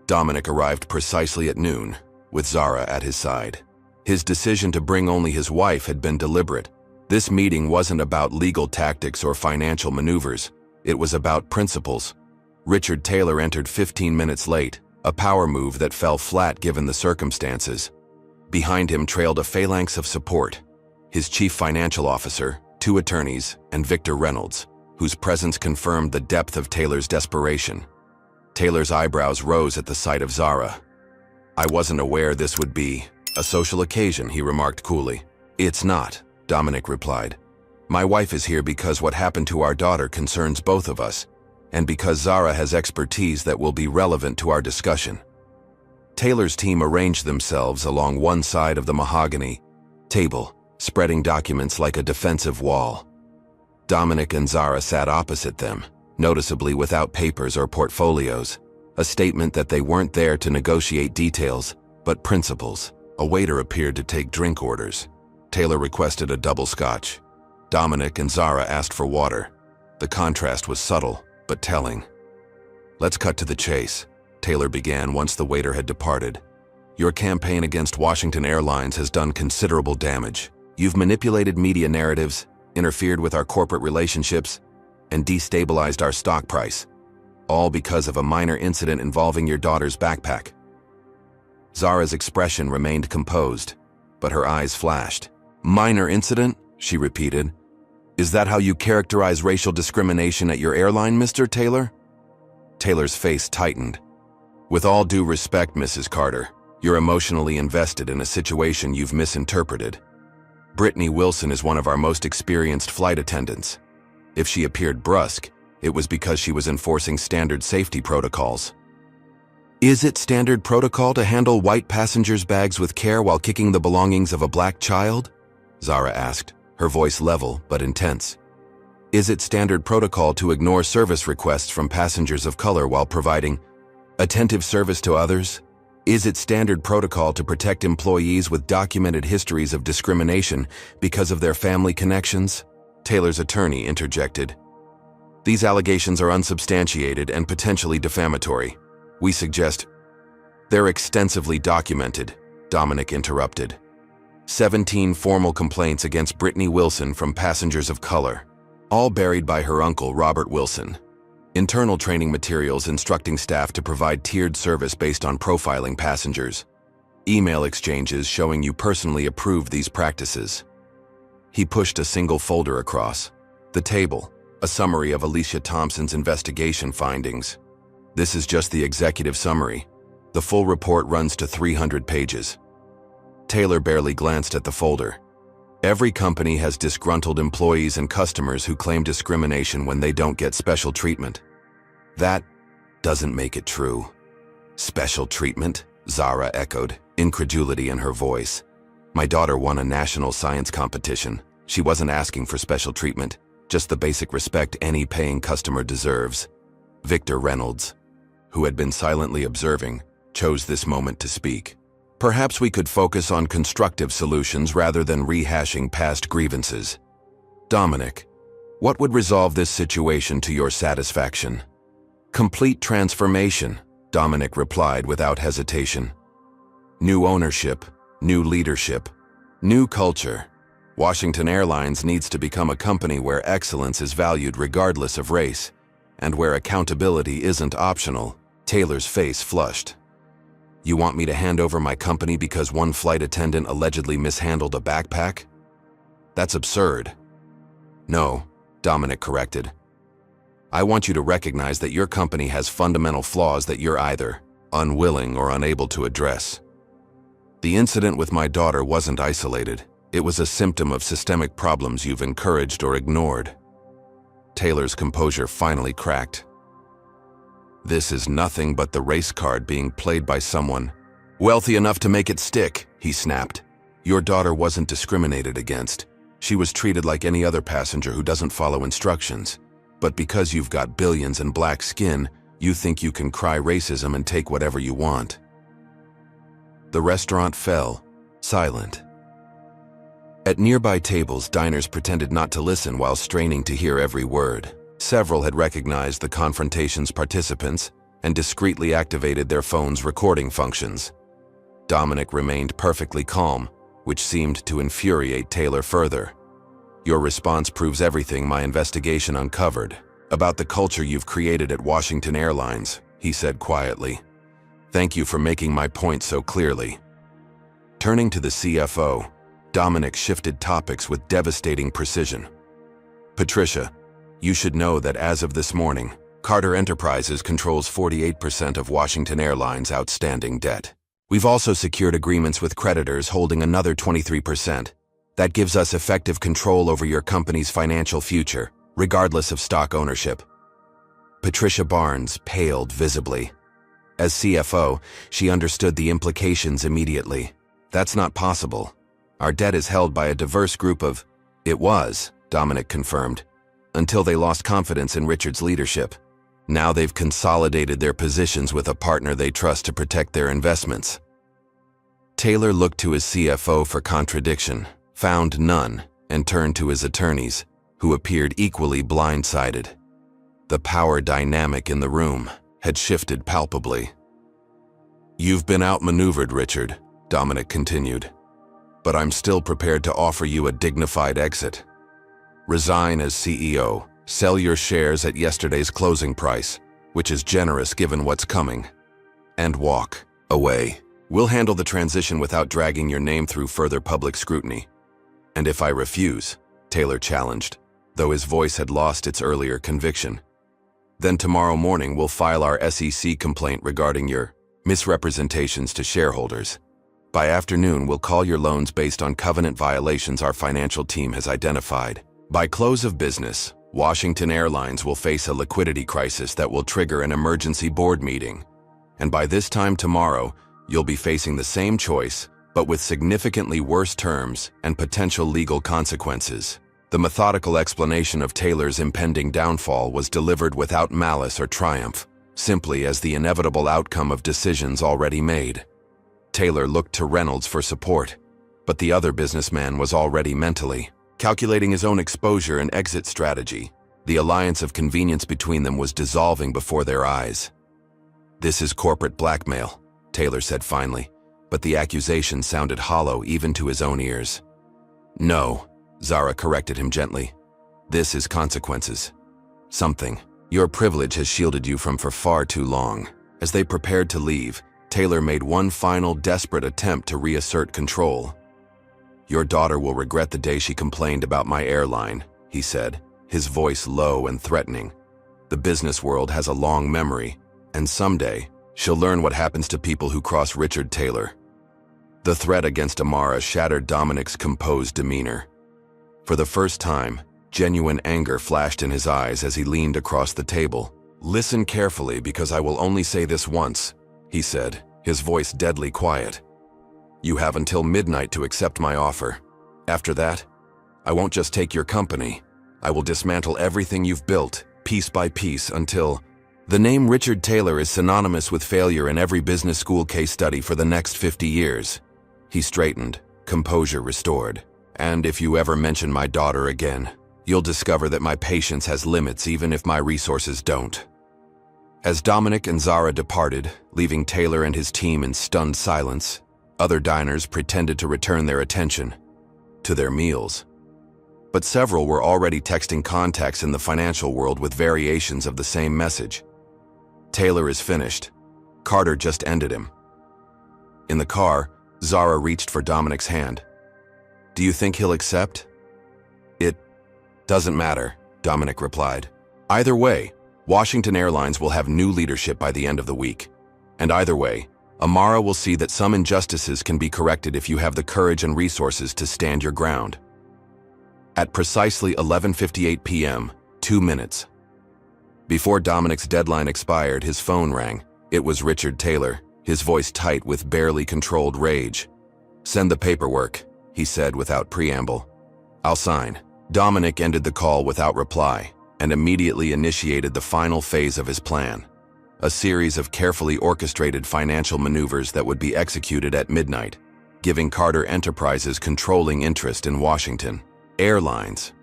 Dominic arrived precisely at noon, with Zara at his side. His decision to bring only his wife had been deliberate. This meeting wasn't about legal tactics or financial maneuvers. It was about principles. Richard Taylor entered 15 minutes late, a power move that fell flat given the circumstances. Behind him trailed a phalanx of support, his chief financial officer, 2 attorneys, and Victor Reynolds, whose presence confirmed the depth of Taylor's desperation. Taylor's eyebrows rose at the sight of Zara. "I wasn't aware this would be a social occasion," he remarked coolly. "It's not," Dominic replied. "My wife is here because what happened to our daughter concerns both of us, and because Zara has expertise that will be relevant to our discussion." Taylor's team arranged themselves along one side of the mahogany table, spreading documents like a defensive wall. Dominic and Zara sat opposite them, noticeably without papers or portfolios, a statement that they weren't there to negotiate details, but principles. A waiter appeared to take drink orders. Taylor requested a double scotch. Dominic and Zara asked for water. The contrast was subtle, but telling. "Let's cut to the chase," Taylor began once the waiter had departed. "Your campaign against Washington Airlines has done considerable damage. You've manipulated media narratives, interfered with our corporate relationships, and destabilized our stock price, all because of a minor incident involving your daughter's backpack." Zara's expression remained composed, but her eyes flashed. "Minor incident?" she repeated. "Is that how you characterize racial discrimination at your airline, Mr. Taylor?" Taylor's face tightened. "With all due respect, Mrs. Carter, you're emotionally invested in a situation you've misinterpreted. Brittany Wilson is one of our most experienced flight attendants. If she appeared brusque, it was because she was enforcing standard safety protocols." "Is it standard protocol to handle white passengers' bags with care while kicking the belongings of a black child?" Zara asked, her voice level but intense. "Is it standard protocol to ignore service requests from passengers of color while providing attentive service to others? Is it standard protocol to protect employees with documented histories of discrimination because of their family connections?" Taylor's attorney interjected. "These allegations are unsubstantiated and potentially defamatory. We suggest—" "They're extensively documented," Dominic interrupted. 17 formal complaints against Brittany Wilson from passengers of color, all buried by her uncle, Robert Wilson. Internal training materials instructing staff to provide tiered service based on profiling passengers. Email exchanges showing you personally approved these practices. He pushed a single folder across the table, a summary of Alicia Thompson's investigation findings. "This is just the executive summary. The full report runs to 300 pages. Taylor barely glanced at the folder. "Every company has disgruntled employees and customers who claim discrimination when they don't get special treatment. That doesn't make it true." "Special treatment?" Zara echoed, incredulity in her voice. "My daughter won a national science competition. She wasn't asking for special treatment, just the basic respect any paying customer deserves." Victor Reynolds, who had been silently observing, chose this moment to speak. "Perhaps we could focus on constructive solutions rather than rehashing past grievances. Dominic, what would resolve this situation to your satisfaction?" "Complete transformation," Dominic replied without hesitation. "New ownership, new leadership, new culture. Washington Airlines needs to become a company where excellence is valued regardless of race, and where accountability isn't optional." Taylor's face flushed. "You want me to hand over my company because one flight attendant allegedly mishandled a backpack? That's absurd." "No," Dominic corrected. "I want you to recognize that your company has fundamental flaws that you're either unwilling or unable to address. The incident with my daughter wasn't isolated. It was a symptom of systemic problems you've encouraged or ignored." Taylor's composure finally cracked. "This is nothing but the race card being played by someone wealthy enough to make it stick," he snapped. "Your daughter wasn't discriminated against. She was treated like any other passenger who doesn't follow instructions. But because you've got billions and black skin, you think you can cry racism and take whatever you want." The restaurant fell, silent. At nearby tables, diners pretended not to listen while straining to hear every word. Several had recognized the confrontation's participants and discreetly activated their phones' recording functions. Dominic remained perfectly calm, which seemed to infuriate Taylor further. "Your response proves everything my investigation uncovered about the culture you've created at Washington Airlines," he said quietly. Thank you for making my point so clearly. Turning to the CFO, Dominic shifted topics with devastating precision. Patricia, you should know that as of this morning, Carter Enterprises controls 48% of Washington Airlines' outstanding debt. We've also secured agreements with creditors holding another 23%. That gives us effective control over your company's financial future, regardless of stock ownership. Patricia Barnes paled visibly. As CFO, she understood the implications immediately. That's not possible. Our debt is held by a diverse group of... It was, Dominic confirmed, until they lost confidence in Richard's leadership. Now they've consolidated their positions with a partner they trust to protect their investments. Taylor looked to his CFO for contradiction, found none, and turned to his attorneys, who appeared equally blindsided. The power dynamic in the room had shifted palpably. You've been outmaneuvered, Richard, Dominic continued, but I'm still prepared to offer you a dignified exit. Resign as CEO, sell your shares at yesterday's closing price, which is generous given what's coming, and walk away. We'll handle the transition without dragging your name through further public scrutiny. And if I refuse, Taylor challenged, though his voice had lost its earlier conviction, then tomorrow morning we'll file our SEC complaint regarding your misrepresentations to shareholders. By afternoon, we'll call your loans based on covenant violations our financial team has identified. By close of business, Washington Airlines will face a liquidity crisis that will trigger an emergency board meeting. And by this time tomorrow, you'll be facing the same choice, but with significantly worse terms and potential legal consequences. The methodical explanation of Taylor's impending downfall was delivered without malice or triumph, simply as the inevitable outcome of decisions already made. Taylor looked to Reynolds for support, but the other businessman was already mentally calculating his own exposure and exit strategy. The alliance of convenience between them was dissolving before their eyes. This is corporate blackmail, Taylor said finally, but the accusation sounded hollow even to his own ears. No, Zara corrected him gently. This is consequences. Something your privilege has shielded you from for far too long. As they prepared to leave, Taylor made one final desperate attempt to reassert control. Your daughter will regret the day she complained about my airline, he said, his voice low and threatening. The business world has a long memory, and someday she'll learn what happens to people who cross Richard Taylor. The threat against Amara shattered Dominic's composed demeanor. For the first time, genuine anger flashed in his eyes as he leaned across the table. Listen carefully, because I will only say this once, he said, his voice deadly quiet. You have until midnight to accept my offer. After that, I won't just take your company. I will dismantle everything you've built, piece by piece, until... The name Richard Taylor is synonymous with failure in every business school case study for the next 50 years. He straightened, composure restored. And if you ever mention my daughter again, you'll discover that my patience has limits even if my resources don't. As Dominic and Zara departed, leaving Taylor and his team in stunned silence, other diners pretended to return their attention to their meals. But several were already texting contacts in the financial world with variations of the same message. Taylor is finished. Carter just ended him. In the car, Zara reached for Dominic's hand. Do you think he'll accept? It doesn't matter, Dominic replied. Either way, Washington Airlines will have new leadership by the end of the week. And either way, Amara will see that some injustices can be corrected if you have the courage and resources to stand your ground. At precisely 11:58 p.m., 2 minutes. Before Dominic's deadline expired, his phone rang. It was Richard Taylor, his voice tight with barely controlled rage. Send the paperwork, he said without preamble. I'll sign. Dominic ended the call without reply and immediately initiated the final phase of his plan. A series of carefully orchestrated financial maneuvers that would be executed at midnight, giving Carter Enterprises controlling interest in Washington Airlines.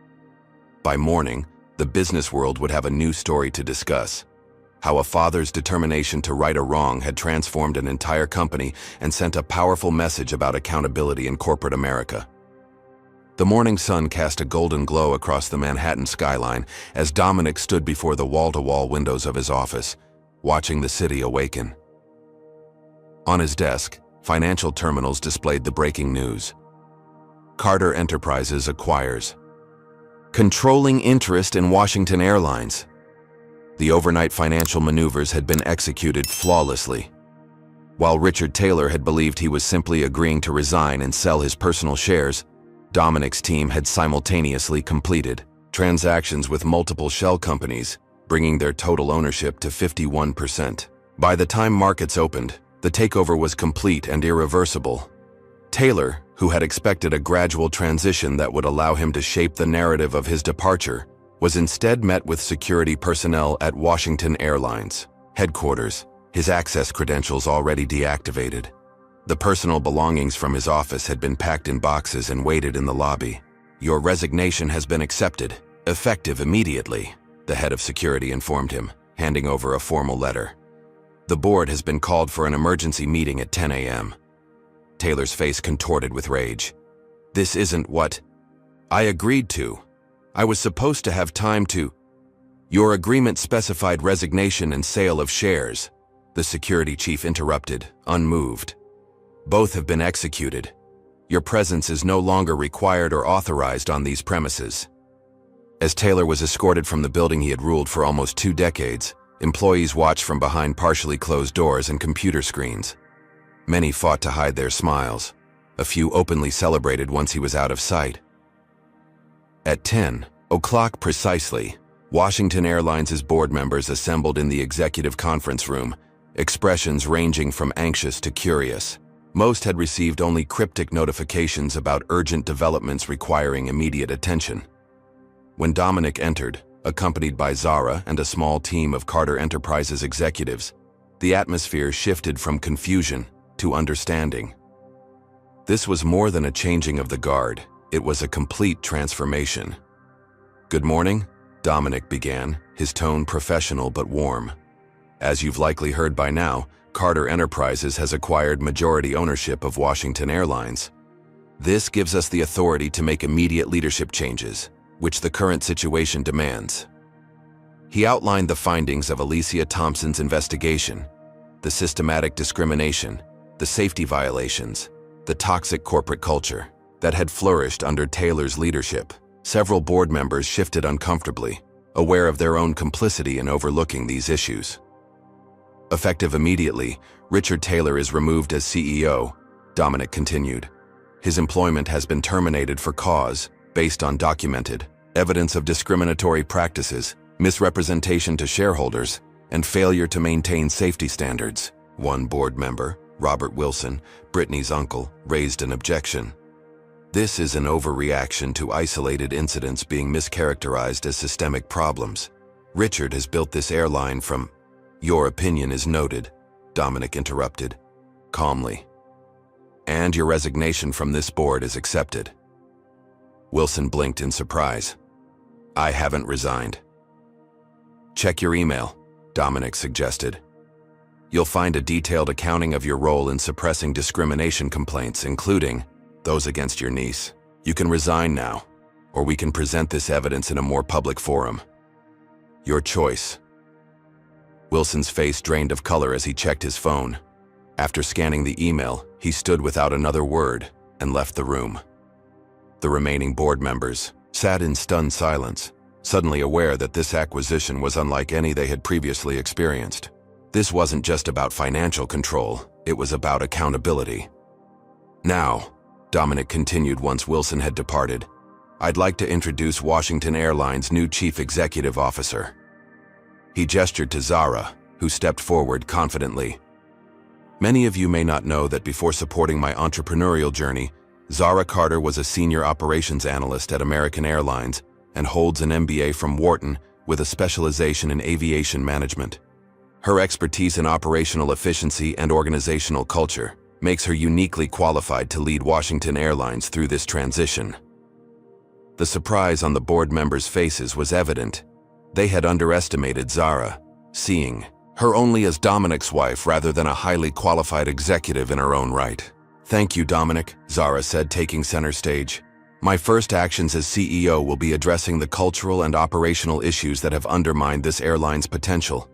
By morning, the business world would have a new story to discuss. How a father's determination to right a wrong had transformed an entire company and sent a powerful message about accountability in corporate America. The morning sun cast a golden glow across the Manhattan skyline as Dominic stood before the wall-to-wall windows of his office, watching the city awaken. On his desk, financial terminals displayed the breaking news. Carter Enterprises acquires controlling interest in Washington Airlines. The overnight financial maneuvers had been executed flawlessly. While Richard Taylor had believed he was simply agreeing to resign and sell his personal shares, Dominic's team had simultaneously completed transactions with multiple shell companies, bringing their total ownership to 51%. By the time markets opened, the takeover was complete and irreversible. Taylor, who had expected a gradual transition that would allow him to shape the narrative of his departure, was instead met with security personnel at Washington Airlines headquarters, his access credentials already deactivated. The personal belongings from his office had been packed in boxes and waited in the lobby. "Your resignation has been accepted, effective immediately," the head of security informed him, handing over a formal letter. "The board has been called for an emergency meeting at 10 a.m. Taylor's face contorted with rage. "This isn't what I agreed to. I was supposed to have time to—" "Your agreement specified resignation and sale of shares," the security chief interrupted, unmoved. "Both have been executed. Your presence is no longer required or authorized on these premises." As Taylor was escorted from the building he had ruled for almost 2 decades, employees watched from behind partially closed doors and computer screens. Many fought to hide their smiles. A few openly celebrated once he was out of sight. At 10 o'clock precisely, Washington Airlines' board members assembled in the executive conference room, expressions ranging from anxious to curious. Most had received only cryptic notifications about urgent developments requiring immediate attention. When Dominic entered, accompanied by Zara and a small team of Carter Enterprises executives, the atmosphere shifted from confusion to understanding. This was more than a changing of the guard, it was a complete transformation. "Good morning," Dominic began, his tone professional but warm. "As you've likely heard by now, Carter Enterprises has acquired majority ownership of Washington Airlines. This gives us the authority to make immediate leadership changes, which the current situation demands." He outlined the findings of Alicia Thompson's investigation, the systematic discrimination, the safety violations, the toxic corporate culture that had flourished under Taylor's leadership. Several board members shifted uncomfortably, aware of their own complicity in overlooking these issues. "Effective immediately, Richard Taylor is removed as CEO," Dominic continued. "His employment has been terminated for cause, based on documented evidence of discriminatory practices, misrepresentation to shareholders, and failure to maintain safety standards." One board member, Robert Wilson, Brittany's uncle, raised an objection. "This is an overreaction to isolated incidents being mischaracterized as systemic problems. Richard has built this airline from—" "Your opinion is noted," Dominic interrupted, calmly. "And your resignation from this board is accepted." Wilson blinked in surprise. "I haven't resigned." "Check your email," Dominic suggested. "You'll find a detailed accounting of your role in suppressing discrimination complaints, including those against your niece. You can resign now, or we can present this evidence in a more public forum. Your choice." Wilson's face drained of color as he checked his phone. After scanning the email, he stood without another word and left the room. The remaining board members sat in stunned silence, suddenly aware that this acquisition was unlike any they had previously experienced. This wasn't just about financial control, it was about accountability. "Now," Dominic continued once Wilson had departed, "I'd like to introduce Washington Airlines' new chief executive officer." He gestured to Zara, who stepped forward confidently. Many of you may not know that before supporting my entrepreneurial journey, Zara Carter was a senior operations analyst at American Airlines and holds an MBA from Wharton with a specialization in aviation management. Her expertise in operational efficiency and organizational culture makes her uniquely qualified to lead Washington Airlines through this transition. The surprise on the board members' faces was evident. They had underestimated Zara, seeing her only as Dominic's wife rather than a highly qualified executive in her own right. "Thank you, Dominic," Zara said, taking center stage. "My first actions as CEO will be addressing the cultural and operational issues that have undermined this airline's potential.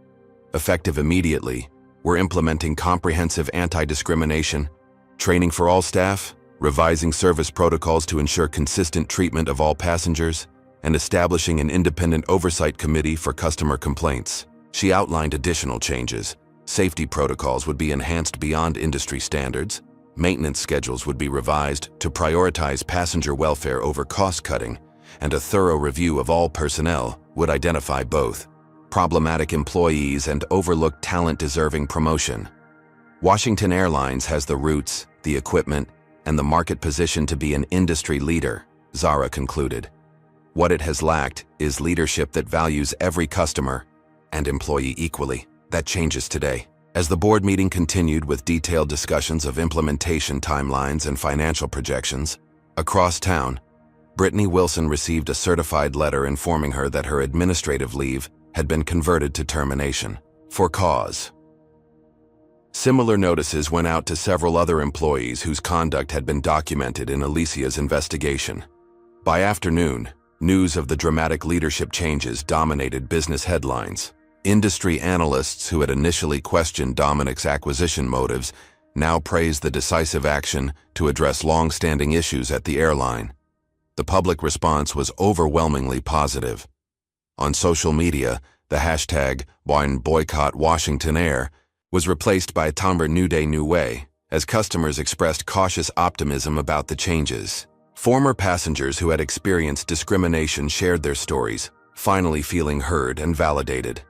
Effective immediately, We're implementing comprehensive anti-discrimination, training for all staff, revising service protocols to ensure consistent treatment of all passengers, and establishing an independent oversight committee for customer complaints. She outlined additional changes. Safety protocols would be enhanced beyond industry standards. Maintenance schedules would be revised to prioritize passenger welfare over cost-cutting, and a thorough review of all personnel would identify both problematic employees and overlooked talent deserving promotion. Washington Airlines has the routes, the equipment, and the market position to be an industry leader, Zara concluded. What it has lacked is leadership that values every customer and employee equally. That changes today. As the board meeting continued with detailed discussions of implementation timelines and financial projections, across town, Brittany Wilson received a certified letter informing her that her administrative leave had been converted to termination for cause. Similar notices went out to several other employees whose conduct had been documented in Alicia's investigation. By afternoon, news of the dramatic leadership changes dominated business headlines. Industry analysts who had initially questioned Dominic's acquisition motives now praised the decisive action to address long-standing issues at the airline. The public response was overwhelmingly positive. On social media, the hashtag #BoycottWashingtonAir was replaced by #Tomber New Day New Way, as customers expressed cautious optimism about the changes. Former passengers who had experienced discrimination shared their stories, finally feeling heard and validated.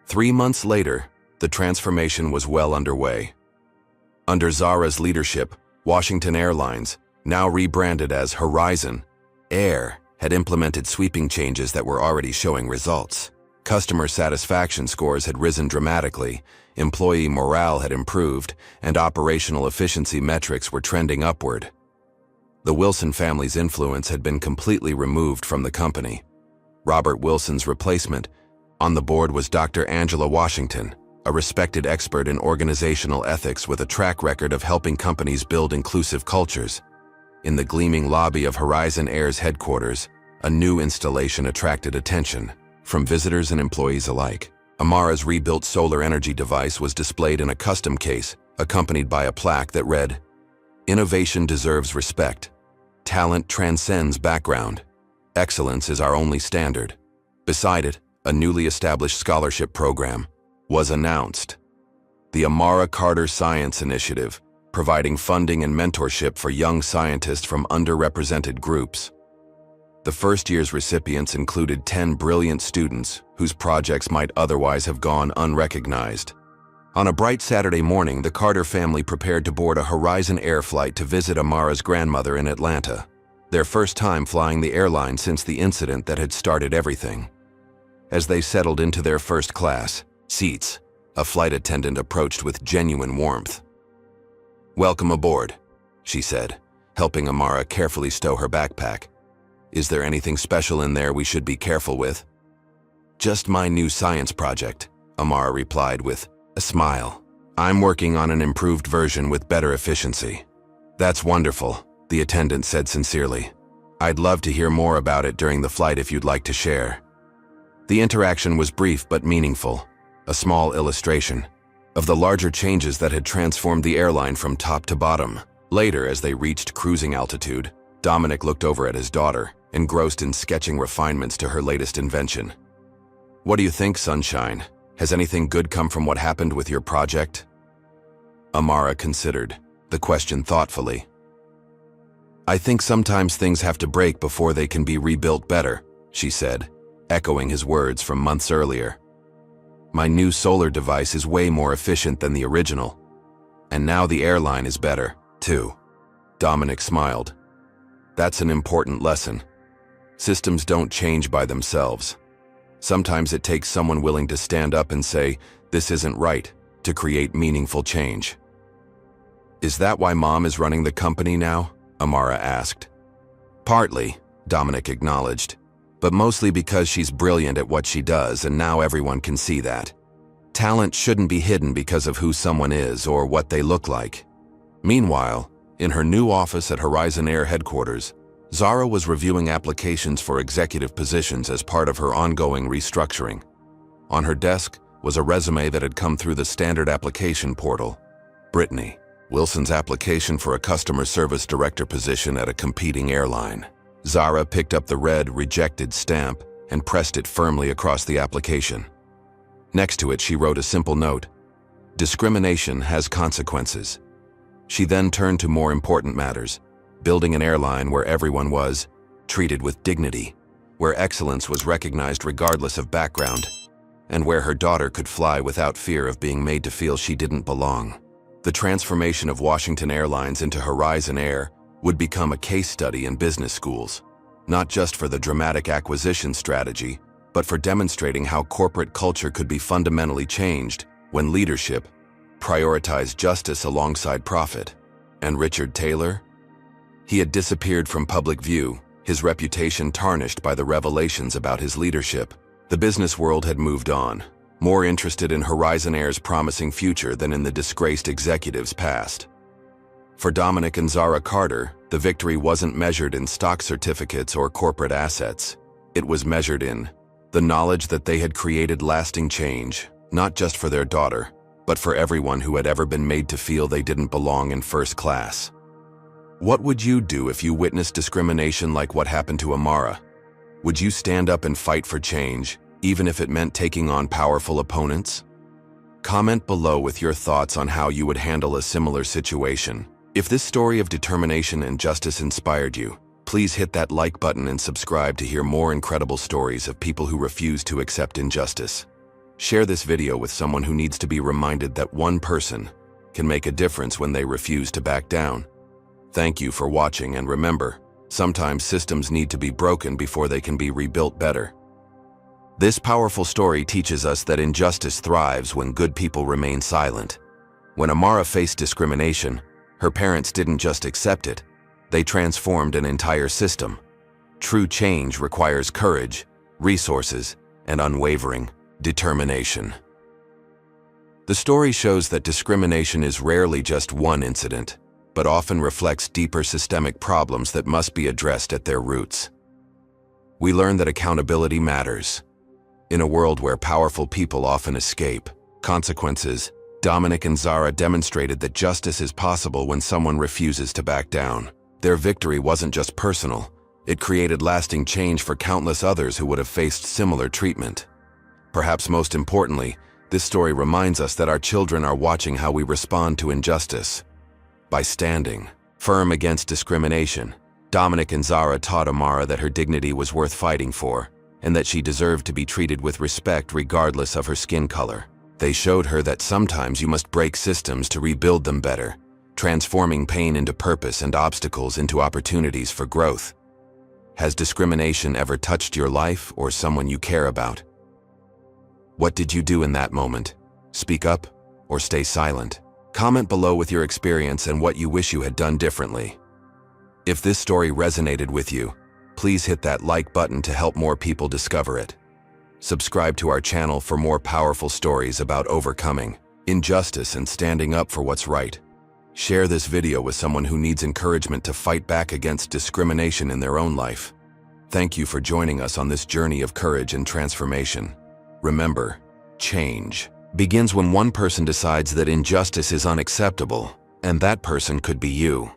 3 months later, the transformation was well underway. Under Zara's leadership, Washington Airlines, now rebranded as Horizon Air, had implemented sweeping changes that were already showing results. Customer satisfaction scores had risen dramatically, employee morale had improved, and operational efficiency metrics were trending upward. The Wilson family's influence had been completely removed from the company. Robert Wilson's replacement on the board was Dr. Angela Washington, a respected expert in organizational ethics with a track record of helping companies build inclusive cultures. In the gleaming lobby of Horizon Air's headquarters, a new installation attracted attention from visitors and employees alike. Amara's rebuilt solar energy device was displayed in a custom case, accompanied by a plaque that read, "Innovation deserves respect. Talent transcends background. Excellence is our only standard." Beside it, a newly established scholarship program was announced. The Amara Carter Science Initiative, providing funding and mentorship for young scientists from underrepresented groups. The first year's recipients included 10 brilliant students whose projects might otherwise have gone unrecognized. On a bright Saturday morning, the Carter family prepared to board a Horizon Air flight to visit Amara's grandmother in Atlanta, their first time flying the airline since the incident that had started everything. As they settled into their first class seats, a flight attendant approached with genuine warmth. "Welcome aboard," she said, helping Amara carefully stow her backpack. "Is there anything special in there we should be careful with?" "Just my new science project," Amara replied with a smile. "I'm working on an improved version with better efficiency." "That's wonderful," the attendant said sincerely. "I'd love to hear more about it during the flight if you'd like to share." The interaction was brief but meaningful, a small illustration of the larger changes that had transformed the airline from top to bottom. Later, as they reached cruising altitude, Dominic looked over at his daughter, engrossed in sketching refinements to her latest invention. "What do you think, Sunshine? Has anything good come from what happened with your project?" Amara considered the question thoughtfully. "I think sometimes things have to break before they can be rebuilt better," she said, echoing his words from months earlier. "My new solar device is way more efficient than the original. And now the airline is better, too." Dominic smiled. "That's an important lesson. Systems don't change by themselves. Sometimes it takes someone willing to stand up and say, 'This isn't right,' to create meaningful change." "Is that why Mom is running the company now?" Amara asked. "Partly," Dominic acknowledged, "but mostly because she's brilliant at what she does, and now everyone can see that. Talent shouldn't be hidden because of who someone is or what they look like." Meanwhile, in her new office at Horizon Air headquarters, Zara was reviewing applications for executive positions as part of her ongoing restructuring. On her desk, was a resume that had come through the standard application portal. Brittany, Wilson's application for a customer service director position at a competing airline. Zara picked up the red rejected stamp and pressed it firmly across the application. Next to it, she wrote a simple note: "Discrimination has consequences." She then turned to more important matters: building an airline where everyone was treated with dignity, where excellence was recognized regardless of background, and where her daughter could fly without fear of being made to feel she didn't belong. The transformation of Washington Airlines into Horizon Air would become a case study in business schools, not just for the dramatic acquisition strategy, but for demonstrating how corporate culture could be fundamentally changed when leadership prioritized justice alongside profit. And Richard Taylor? He had disappeared from public view, his reputation tarnished by the revelations about his leadership. The business world had moved on, more interested in Horizon Air's promising future than in the disgraced executive's past. For Dominic and Zara Carter, the victory wasn't measured in stock certificates or corporate assets. It was measured in the knowledge that they had created lasting change, not just for their daughter, but for everyone who had ever been made to feel they didn't belong in first class. What would you do if you witnessed discrimination like what happened to Amara? Would you stand up and fight for change, even if it meant taking on powerful opponents? Comment below with your thoughts on how you would handle a similar situation. If this story of determination and justice inspired you, please hit that like button and subscribe to hear more incredible stories of people who refuse to accept injustice. Share this video with someone who needs to be reminded that one person can make a difference when they refuse to back down. Thank you for watching, and remember, sometimes systems need to be broken before they can be rebuilt better. This powerful story teaches us that injustice thrives when good people remain silent. When Amara faced discrimination, her parents didn't just accept it, they transformed an entire system. True change requires courage, resources, and unwavering determination. The story shows that discrimination is rarely just one incident, but often reflects deeper systemic problems that must be addressed at their roots. We learn that accountability matters. In a world where powerful people often escape consequences, Dominic and Zara demonstrated that justice is possible when someone refuses to back down. Their victory wasn't just personal, it created lasting change for countless others who would have faced similar treatment. Perhaps most importantly, this story reminds us that our children are watching how we respond to injustice. By standing firm against discrimination, Dominic and Zara taught Amara that her dignity was worth fighting for, and that she deserved to be treated with respect regardless of her skin color. They showed her that sometimes you must break systems to rebuild them better, transforming pain into purpose and obstacles into opportunities for growth. Has discrimination ever touched your life or someone you care about? What did you do in that moment? Speak up or stay silent? Comment below with your experience and what you wish you had done differently. If this story resonated with you, please hit that like button to help more people discover it. Subscribe to our channel for more powerful stories about overcoming injustice and standing up for what's right. Share this video with someone who needs encouragement to fight back against discrimination in their own life. Thank you for joining us on this journey of courage and transformation. Remember, change begins when one person decides that injustice is unacceptable, and that person could be you.